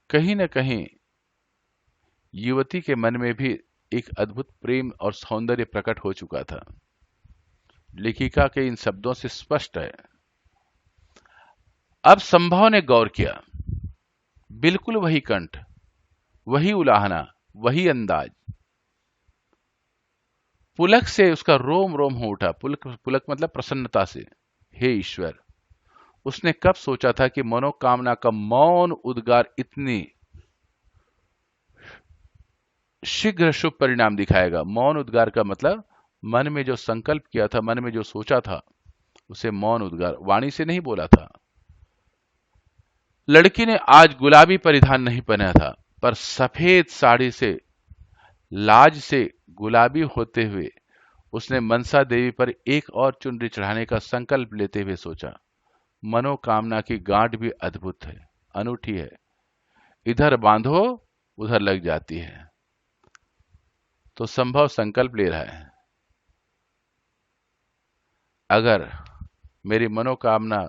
कहीं न कहीं युवती के मन में भी एक अद्भुत प्रेम और सौंदर्य प्रकट हो चुका था। लेखिका के इन शब्दों से स्पष्ट है। अब संभव ने गौर किया। बिल्कुल वही कंठ, वही उलाहना, वही अंदाज। पुलक से उसका रोम रोम हो उठा। पुलक मतलब प्रसन्नता से। हे ईश्वर, उसने कब सोचा था कि मनोकामना का मौन उद्गार इतनी शीघ्र शुभ परिणाम दिखाएगा। मौन उद्गार का मतलब मन में जो संकल्प किया था, मन में जो सोचा था, उसे मौन उद्गार, वाणी से नहीं बोला था। लड़की ने आज गुलाबी परिधान नहीं पहना था, पर सफेद साड़ी से लाज से गुलाबी होते हुए उसने मनसा देवी पर एक और चुनरी चढ़ाने का संकल्प लेते हुए सोचा, मनोकामना की गांठ भी अद्भुत है, अनूठी है। इधर बांधो उधर लग जाती है। तो संभव संकल्प ले रहा है, अगर मेरी मनोकामना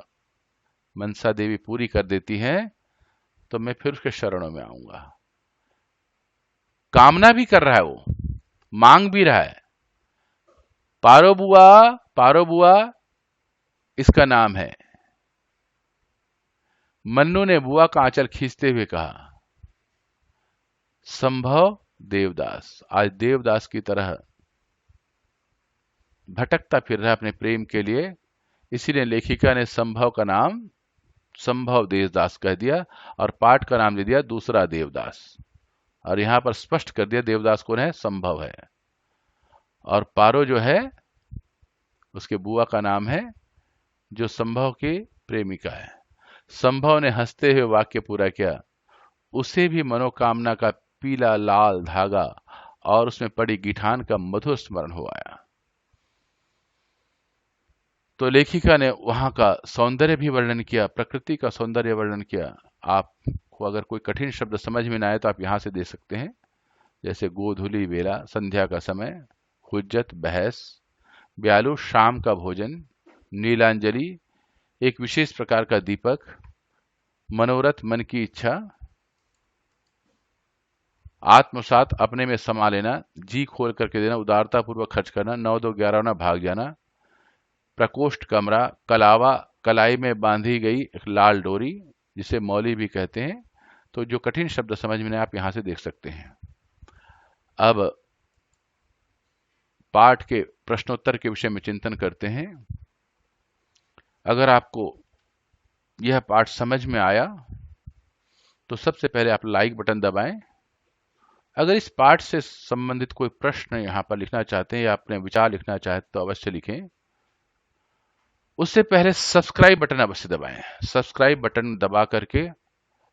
मनसा देवी पूरी कर देती है तो मैं फिर उसके शरणों में आऊंगा। कामना भी कर रहा है, वो मांग भी रहा है। पारो बुआ इसका नाम है। मन्नू ने बुआ का आंचल खींचते हुए कहा। संभव देवदास आज देवदास की तरह भटकता फिर रहा अपने प्रेम के लिए, इसीलिए लेखिका ने संभव का नाम संभव देवदास कह दिया और पाठ का नाम दे दिया दूसरा देवदास। और यहां पर स्पष्ट कर दिया देवदास कौन है, संभव है। और पारो जो है उसके बुआ का नाम है, जो संभव की प्रेमिका है। संभव ने हंसते हुए वाक्य पूरा किया, उसे भी मनोकामना का पीला लाल धागा और उसमें पड़ी गिठान का मधुर स्मरण हो आया। तो लेखिका ने वहां का सौंदर्य भी वर्णन किया, प्रकृति का सौंदर्य वर्णन किया। आपको अगर कोई कठिन शब्द समझ में ना आए तो आप यहां से दे सकते हैं। जैसे गोधूली बेला, संध्या का समय, हुज्जत बहस, ब्यालू शाम का भोजन, नीलांजलि एक विशेष प्रकार का दीपक, मनोरथ मन की इच्छा, आत्मसात अपने में समा लेना, जी खोल करके देना, उदारता पूर्वक खर्च करना, 9 2 11 ना भाग जाना, प्रकोष्ठ कमरा, कलावा कलाई में बांधी गई एक लाल डोरी जिसे मौली भी कहते हैं। तो जो कठिन शब्द समझ में नहीं आप यहां से देख सकते हैं। अब पाठ के प्रश्नोत्तर के विषय में चिंतन करते हैं। अगर आपको यह पाठ समझ में आया तो सबसे पहले आप लाइक बटन दबाएं। अगर इस पाठ से संबंधित कोई प्रश्न यहां पर लिखना चाहते हैं या अपने विचार लिखना चाहते तो अवश्य लिखें। उससे पहले सब्सक्राइब बटन अवश्य दबाएं। सब्सक्राइब बटन दबा करके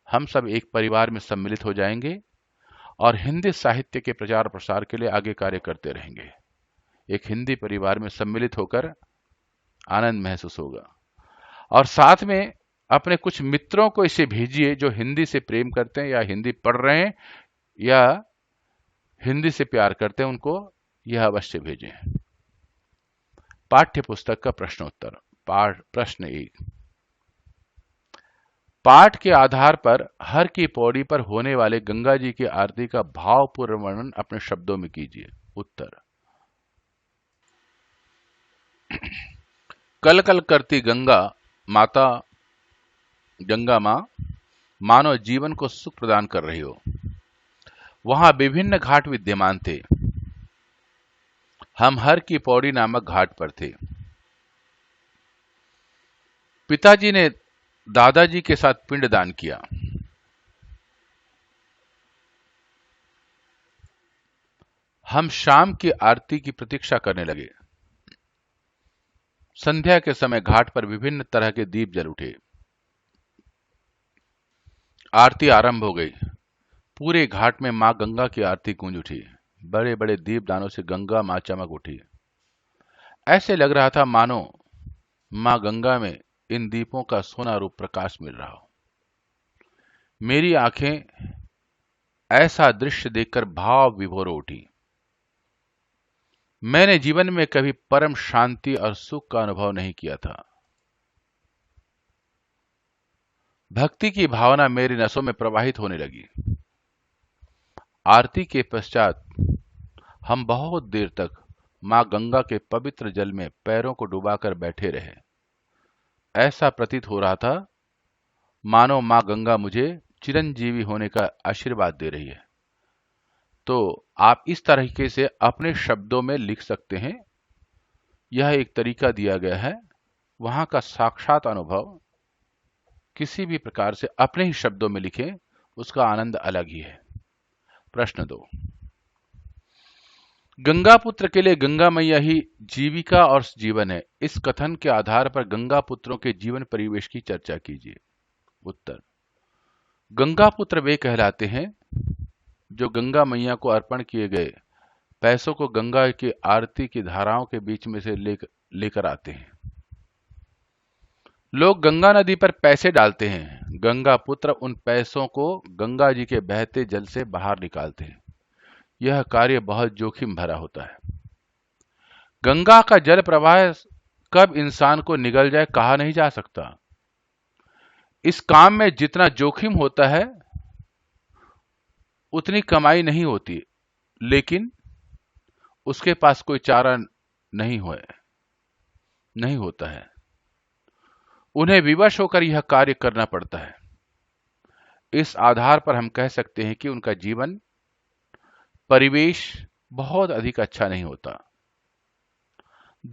हम सब एक परिवार में सम्मिलित हो जाएंगे और हिंदी साहित्य के प्रचार प्रसार के लिए आगे कार्य करते रहेंगे। एक हिंदी परिवार में सम्मिलित होकर आनंद महसूस होगा। और साथ में अपने कुछ मित्रों को इसे भेजिए जो हिंदी से प्रेम करते हैं या हिंदी पढ़ रहे हैं या हिंदी से प्यार करते हैं, उनको यह अवश्य भेजें। पाठ्य पुस्तक का प्रश्नोत्तर। पाठ प्रश्न 1, पाठ के आधार पर हर की पौड़ी पर होने वाले गंगा जी की आरती का भावपूर्ण वर्णन अपने शब्दों में कीजिए। उत्तर, कल कल करती गंगा माता, गंगा मां मानव जीवन को सुख प्रदान कर रही हो। वहां विभिन्न घाट विद्यमान थे। हम हर की पौड़ी नामक घाट पर थे। पिताजी ने दादाजी के साथ पिंडदान किया। हम शाम की आरती की प्रतीक्षा करने लगे। संध्या के समय घाट पर विभिन्न तरह के दीप जल उठे। आरती आरंभ हो गई। पूरे घाट में मां गंगा की आरती गूंज उठी। बड़े बड़े दीपदानों से गंगा मां चमक उठी। ऐसे लग रहा था मानो मां गंगा में इन दीपों का सोना रूप प्रकाश मिल रहा हो। मेरी आंखें ऐसा दृश्य देखकर भाव विभोर उठी। मैंने जीवन में कभी परम शांति और सुख का अनुभव नहीं किया था। भक्ति की भावना मेरी नसों में प्रवाहित होने लगी। आरती के पश्चात हम बहुत देर तक मां गंगा के पवित्र जल में पैरों को डुबाकर बैठे रहे। ऐसा प्रतीत हो रहा था मानो मां गंगा मुझे चिरंजीवी होने का आशीर्वाद दे रही है। तो आप इस तरीके से अपने शब्दों में लिख सकते हैं। यह एक तरीका दिया गया है। वहां का साक्षात अनुभव किसी भी प्रकार से अपने ही शब्दों में लिखें, उसका आनंद अलग ही है। प्रश्न 2, गंगा पुत्र के लिए गंगा मैया ही जीविका और जीवन है। इस कथन के आधार पर गंगा पुत्रों के जीवन परिवेश की चर्चा कीजिए। उत्तर, गंगा पुत्र वे कहलाते हैं जो गंगा मैया को अर्पण किए गए पैसों को गंगा की आरती की धाराओं के बीच में से लेकर आते हैं। लोग गंगा नदी पर पैसे डालते हैं। गंगा पुत्र उन पैसों को गंगा जी के बहते जल से बाहर निकालते हैं। यह कार्य बहुत जोखिम भरा होता है। गंगा का जल प्रवाह कब इंसान को निगल जाए कहा नहीं जा सकता। इस काम में जितना जोखिम होता है उतनी कमाई नहीं होती, लेकिन उसके पास कोई चारा नहीं होता है। उन्हें विवश होकर यह कार्य करना पड़ता है। इस आधार पर हम कह सकते हैं कि उनका जीवन परिवेश बहुत अधिक अच्छा नहीं होता।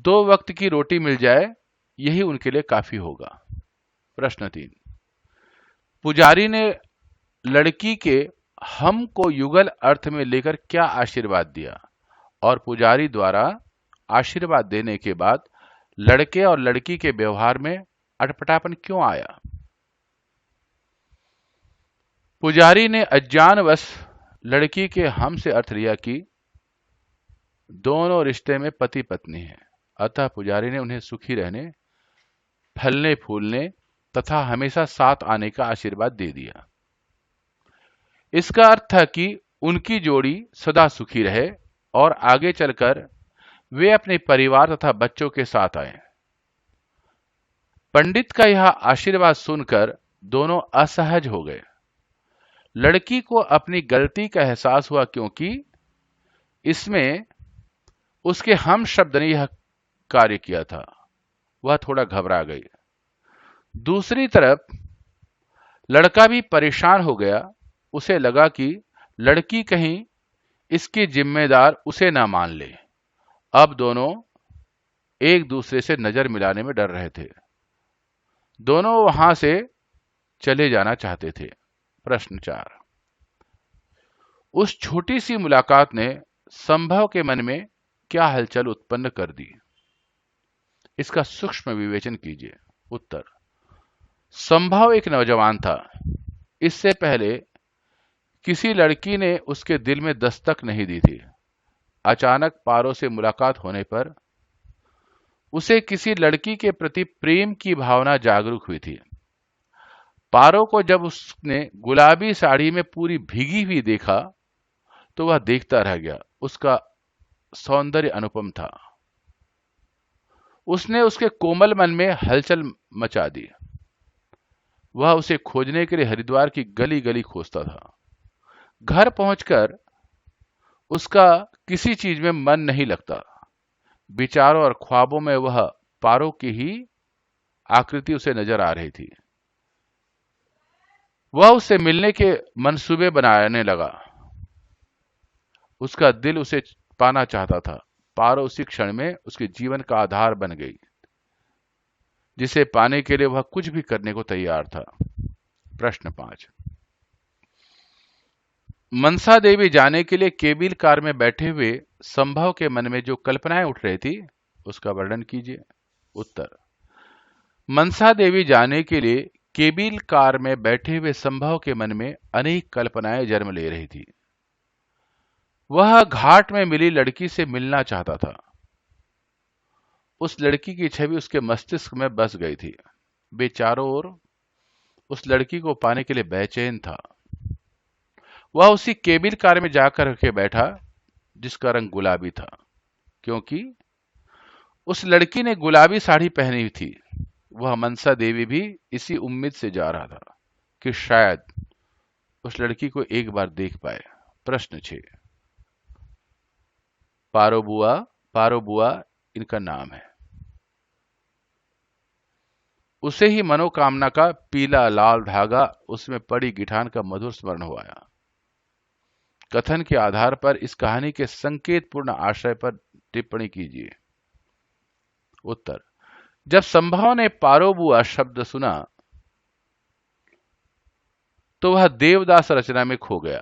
2 वक्त की रोटी मिल जाए यही उनके लिए काफी होगा। प्रश्न 3, पुजारी ने लड़की के हम को युगल अर्थ में लेकर क्या आशीर्वाद दिया और पुजारी द्वारा आशीर्वाद देने के बाद लड़के और लड़की के व्यवहार में अटपटापन क्यों आया? पुजारी ने अज्ञानवश लड़की के हम से अर्थ लिया कि दोनों रिश्ते में पति पत्नी है, अतः पुजारी ने उन्हें सुखी रहने, फलने फूलने तथा हमेशा साथ आने का आशीर्वाद दे दिया। इसका अर्थ था कि उनकी जोड़ी सदा सुखी रहे और आगे चलकर वे अपने परिवार तथा बच्चों के साथ आए। पंडित का यह आशीर्वाद सुनकर दोनों असहज हो गए। लड़की को अपनी गलती का एहसास हुआ, क्योंकि इसमें उसके हम शब्द ने यह कार्य किया था। वह थोड़ा घबरा गई। दूसरी तरफ लड़का भी परेशान हो गया। उसे लगा कि लड़की कहीं इसकी जिम्मेदार उसे ना मान ले। अब दोनों एक दूसरे से नजर मिलाने में डर रहे थे। दोनों वहां से चले जाना चाहते थे। प्रश्न 4। उस छोटी सी मुलाकात ने संभव के मन में क्या हलचल उत्पन्न कर दी? इसका सूक्ष्म विवेचन कीजिए। उत्तर: संभव एक नौजवान था। इससे पहले किसी लड़की ने उसके दिल में दस्तक नहीं दी थी। अचानक पारो से मुलाकात होने पर उसे किसी लड़की के प्रति प्रेम की भावना जागरूक हुई थी। पारो को जब उसने गुलाबी साड़ी में पूरी भीगी हुई देखा तो वह देखता रह गया। उसका सौंदर्य अनुपम था। उसने उसके कोमल मन में हलचल मचा दी। वह उसे खोजने के लिए हरिद्वार की गली गली खोजता था। घर पहुंचकर उसका किसी चीज में मन नहीं लगता। विचारों और ख्वाबों में वह पारो की ही आकृति उसे नजर आ रही थी। वह उससे मिलने के मंसूबे बनाने लगा। उसका दिल उसे पाना चाहता था। पारो उसी क्षण में उसके जीवन का आधार बन गई, जिसे पाने के लिए वह कुछ भी करने को तैयार था। प्रश्न 5। मनसा देवी जाने के लिए केबिल कार में बैठे हुए संभव के मन में जो कल्पनाएं उठ रही थी, उसका वर्णन कीजिए। उत्तर: मनसा देवी जाने के लिए केबिल कार में बैठे हुए संभव के मन में अनेक कल्पनाएं जन्म ले रही थी। वह घाट में मिली लड़की से मिलना चाहता था। उस लड़की की छवि उसके मस्तिष्क में बस गई थी। वे चारों ओर उस लड़की को पाने के लिए बेचैन था। वह उसी केबिल कार में जाकर के बैठा जिसका रंग गुलाबी था, क्योंकि उस लड़की ने गुलाबी साड़ी पहनी हुई थी। वह मनसा देवी भी इसी उम्मीद से जा रहा था कि शायद उस लड़की को एक बार देख पाए। प्रश्न 6। पारो बुआ इनका नाम है। उसे ही मनोकामना का पीला लाल धागा उसमें पड़ी गिठान का मधुर स्मरण हो आया। कथन के आधार पर इस कहानी के संकेतपूर्ण आशय पर टिप्पणी कीजिए। उत्तर: जब संभव ने पारो बुआ शब्द सुना तो वह देवदास रचना में खो गया।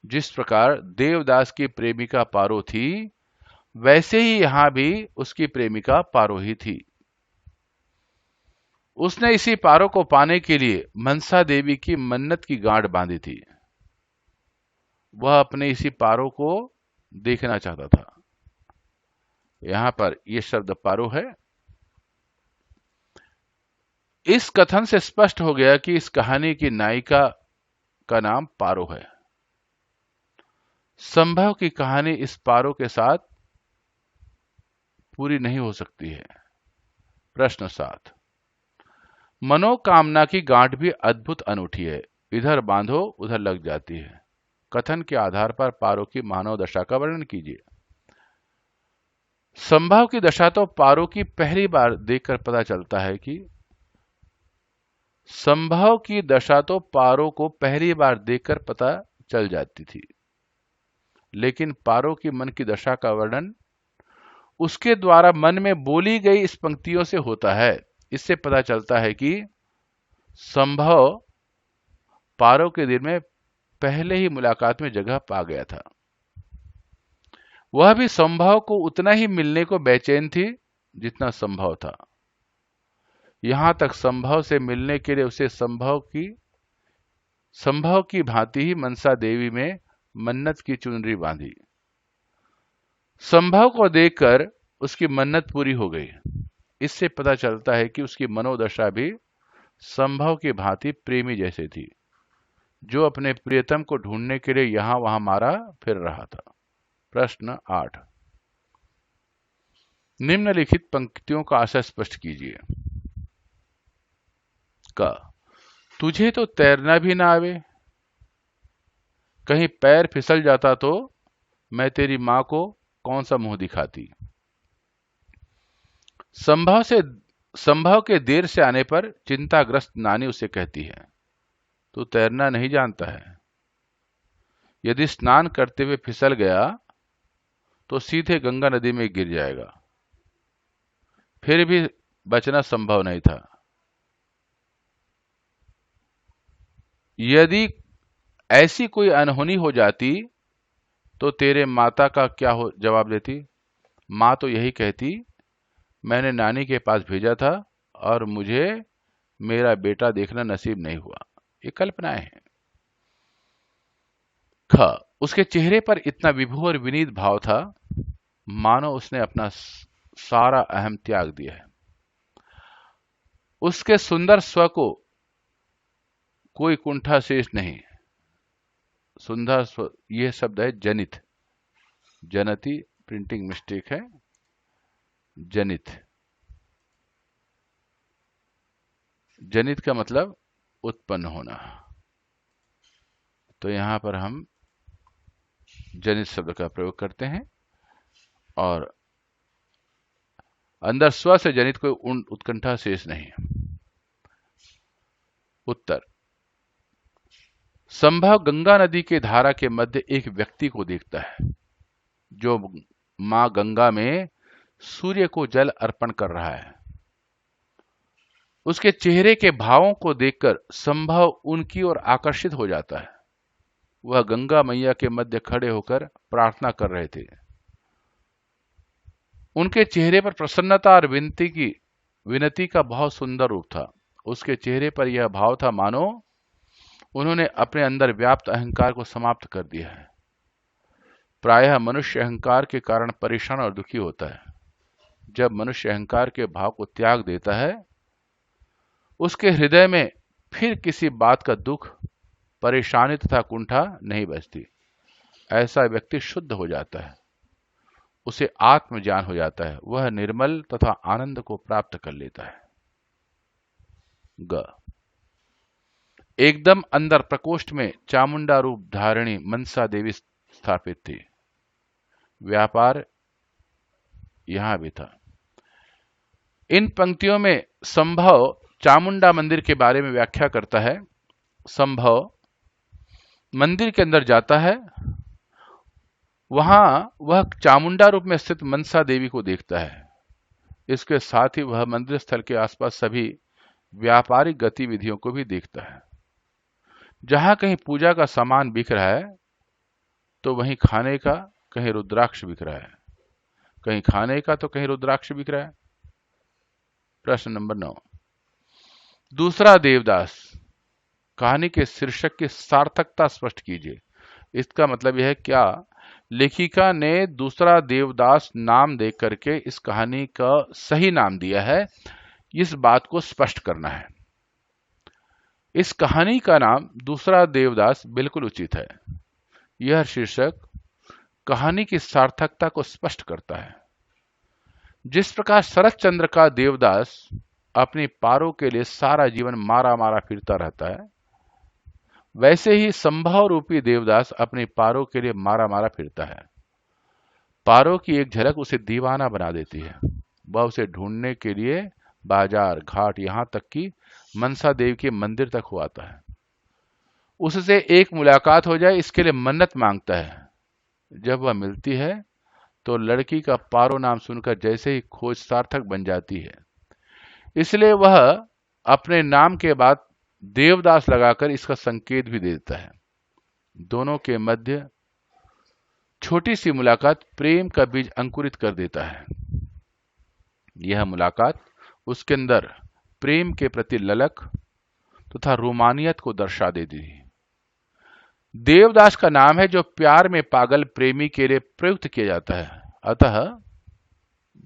जिस प्रकार देवदास की प्रेमिका पारो थी, वैसे ही यहां भी उसकी प्रेमिका पारो ही थी। उसने इसी पारो को पाने के लिए मनसा देवी की मन्नत की गांठ बांधी थी। वह अपने इसी पारो को देखना चाहता था। यहां पर यह शब्द पारो है। इस कथन से स्पष्ट हो गया कि इस कहानी की नायिका का नाम पारो है। संभव की कहानी इस पारो के साथ पूरी नहीं हो सकती है। प्रश्न 7। मनोकामना की गांठ भी अद्भुत अनूठी है। इधर बांधो उधर लग जाती है। कथन के आधार पर पारो की मानव दशा का वर्णन कीजिए। संभव की दशा तो पारो की पहली बार देखकर पता चलता है कि संभव की दशा तो पारो को पहली बार देखकर पता चल जाती थी, लेकिन पारो की मन की दशा का वर्णन उसके द्वारा मन में बोली गई इस पंक्तियों से होता है। इससे पता चलता है कि संभव पारो के दिल में पहले ही मुलाकात में जगह पा गया था। वह भी संभव को उतना ही मिलने को बेचैन थी जितना संभव था। यहां तक संभव से मिलने के लिए उसे संभव की भांति ही मनसा देवी में मन्नत की चुनरी बांधी। संभव को देखकर उसकी मन्नत पूरी हो गई। इससे पता चलता है कि उसकी मनोदशा भी संभव की भांति प्रेमी जैसे थी। जो अपने प्रियतम को ढूंढने के लिए यहां वहां मारा फिर रहा था। प्रश्न 8, निम्नलिखित पंक्तियों का आशय स्पष्ट कीजिए। क, तुझे तो तैरना भी ना आवे, कहीं पैर फिसल जाता तो मैं तेरी मां को कौन सा मुंह दिखाती। संभव के देर से आने पर चिंताग्रस्त नानी उसे कहती है, तू तैरना नहीं जानता है, यदि स्नान करते हुए फिसल गया तो सीधे गंगा नदी में गिर जाएगा। फिर भी बचना संभव नहीं था। यदि ऐसी कोई अनहोनी हो जाती तो तेरे माता का क्या जवाब देती। मां तो यही कहती, मैंने नानी के पास भेजा था और मुझे मेरा बेटा देखना नसीब नहीं हुआ। ये कल्पनाएं हैं। ख, उसके चेहरे पर इतना विभु और विनीत भाव था, मानो उसने अपना सारा अहम त्याग दिया है। उसके सुंदर स्व को कोई कुंठा शेष नहीं। सुंदर स्व, यह शब्द है जनित, जनति प्रिंटिंग मिस्टेक है, जनित। जनित का मतलब उत्पन्न होना, तो यहां पर हम जनित शब्द का प्रयोग करते हैं और अंदर स्व से जनित कोई उत्कंठा शेष नहीं। उत्तर, संभव गंगा नदी के धारा के मध्य एक व्यक्ति को देखता है जो मां गंगा में सूर्य को जल अर्पण कर रहा है। उसके चेहरे के भावों को देखकर संभव उनकी ओर आकर्षित हो जाता है। वह गंगा मैया के मध्य खड़े होकर प्रार्थना कर रहे थे। उनके चेहरे पर प्रसन्नता और विनती का बहुत सुंदर रूप था। उसके चेहरे पर यह भाव था मानो उन्होंने अपने अंदर व्याप्त अहंकार को समाप्त कर दिया है। प्रायः मनुष्य अहंकार के कारण परेशान और दुखी होता है। जब मनुष्य अहंकार के भाव को त्याग देता है, उसके हृदय में फिर किसी बात का दुख, परेशानी तथा कुंठा नहीं बचती। ऐसा व्यक्ति शुद्ध हो जाता है, उसे आत्मज्ञान हो जाता है, वह निर्मल तथा आनंद को प्राप्त कर लेता है। ग, एकदम अंदर प्रकोष्ठ में चामुंडा रूप धारिणी मनसा देवी स्थापित थी। व्यापार यहां भी था। इन पंक्तियों में संभव चामुंडा मंदिर के बारे में व्याख्या करता है। संभव मंदिर के अंदर जाता है, वहां वह चामुंडा रूप में स्थित मनसा देवी को देखता है। इसके साथ ही वह मंदिर स्थल के आसपास सभी व्यापारिक गतिविधियों को भी देखता है। जहां कहीं पूजा का सामान बिक रहा है तो वहीं खाने का कहीं रुद्राक्ष बिक रहा है, कहीं खाने का तो कहीं रुद्राक्ष बिक रहा है। प्रश्न नंबर 9, दूसरा देवदास कहानी के शीर्षक की सार्थकता स्पष्ट कीजिए। इसका मतलब यह है, क्या लेखिका ने दूसरा देवदास नाम देख करके इस कहानी का सही नाम दिया है, इस बात को स्पष्ट करना है। इस कहानी का नाम दूसरा देवदास बिल्कुल उचित है। यह शीर्षक कहानी की सार्थकता को स्पष्ट करता है। जिस प्रकार शरत चंद्र का देवदास अपनी पारों के लिए सारा जीवन मारा मारा फिरता रहता है, वैसे ही संभव रूपी देवदास अपनी पारों के लिए मारा मारा फिरता है। पारों की एक झलक उसे दीवाना बना देती है। वह उसे ढूंढने के लिए बाजार, घाट, यहां तक कि मनसा देवी के मंदिर तक हो आता है। उससे एक मुलाकात हो जाए इसके लिए मन्नत मांगता है। जब वह मिलती है तो लड़की का पारो नाम सुनकर जैसे ही खोज सार्थक बन जाती है, इसलिए वह अपने नाम के बाद देवदास लगाकर इसका संकेत भी देता है। दोनों के मध्य छोटी सी मुलाकात प्रेम का बीज अंकुरित कर देता है। यह मुलाकात उसके अंदर प्रेम के प्रति ललक तथा रोमानियत को दर्शा देती है। देवदास का नाम है जो प्यार में पागल प्रेमी के लिए प्रयुक्त किया जाता है। अतः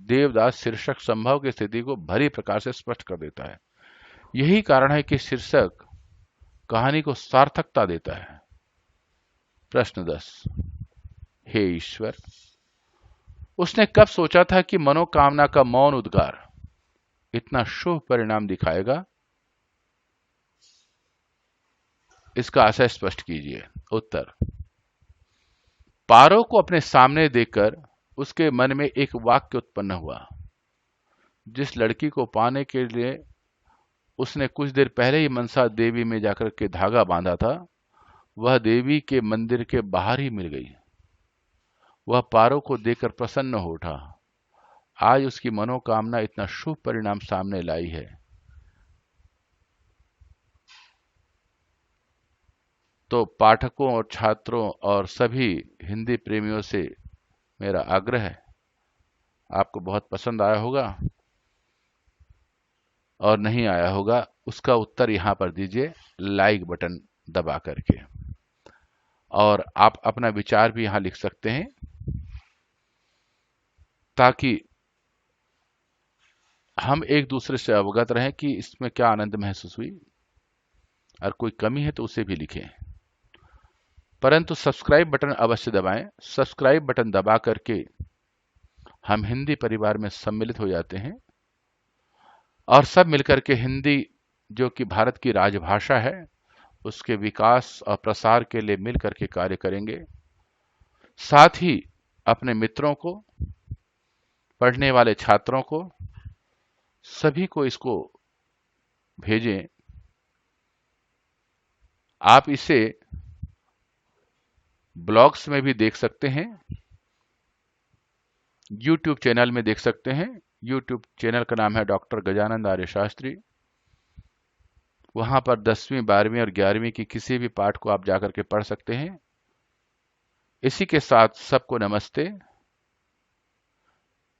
देवदास शीर्षक संभव की स्थिति को भली प्रकार से स्पष्ट कर देता है। यही कारण है कि शीर्षक कहानी को सार्थकता देता है। प्रश्न 10। हे ईश्वर, उसने कब सोचा था कि मनोकामना का मौन उद्गार इतना शुभ परिणाम दिखाएगा? इसका आशय स्पष्ट कीजिए। उत्तर, पारो को अपने सामने देखकर उसके मन में एक वाक्य उत्पन्न हुआ। जिस लड़की को पाने के लिए उसने कुछ देर पहले ही मनसा देवी में जाकर के धागा बांधा था, वह देवी के मंदिर के बाहर ही मिल गई। वह पारो को देखकर प्रसन्न हो उठा। आज उसकी मनोकामना इतना शुभ परिणाम सामने लाई है। तो पाठकों और छात्रों और सभी हिंदी प्रेमियों से मेरा आग्रह है, आपको बहुत पसंद आया होगा और नहीं आया होगा उसका उत्तर यहां पर दीजिए लाइक बटन दबा करके। और आप अपना विचार भी यहां लिख सकते हैं ताकि हम एक दूसरे से अवगत रहें कि इसमें क्या आनंद महसूस हुई, और कोई कमी है तो उसे भी लिखें। परंतु सब्सक्राइब बटन अवश्य दबाएं। सब्सक्राइब बटन दबा करके हम हिंदी परिवार में सम्मिलित हो जाते हैं और सब मिलकर के हिंदी, जो कि भारत की राजभाषा है, उसके विकास और प्रसार के लिए मिलकर के कार्य करेंगे। साथ ही अपने मित्रों को, पढ़ने वाले छात्रों को, सभी को इसको भेजें। आप इसे ब्लॉग्स में भी देख सकते हैं, यूट्यूब चैनल में देख सकते हैं। यूट्यूब चैनल का नाम है डॉक्टर गजानंद आर्य शास्त्री। वहां पर 10वीं, 12वीं और 11वीं की किसी भी पाठ को आप जाकर के पढ़ सकते हैं। इसी के साथ सबको नमस्ते।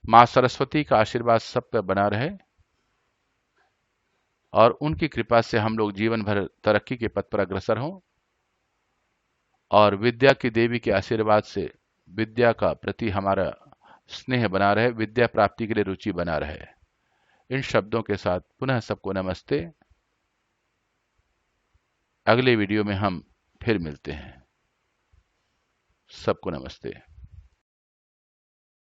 मां सरस्वती का आशीर्वाद सब पर बना रहे और उनकी कृपा से हम लोग जीवन भर तरक्की के पथ पर अग्रसर हों और विद्या की देवी के आशीर्वाद से विद्या का प्रति हमारा स्नेह बना रहे, विद्या प्राप्ति के लिए रुचि बना रहे। इन शब्दों के साथ पुनः सबको नमस्ते। अगले वीडियो में हम फिर मिलते हैं। सबको नमस्ते।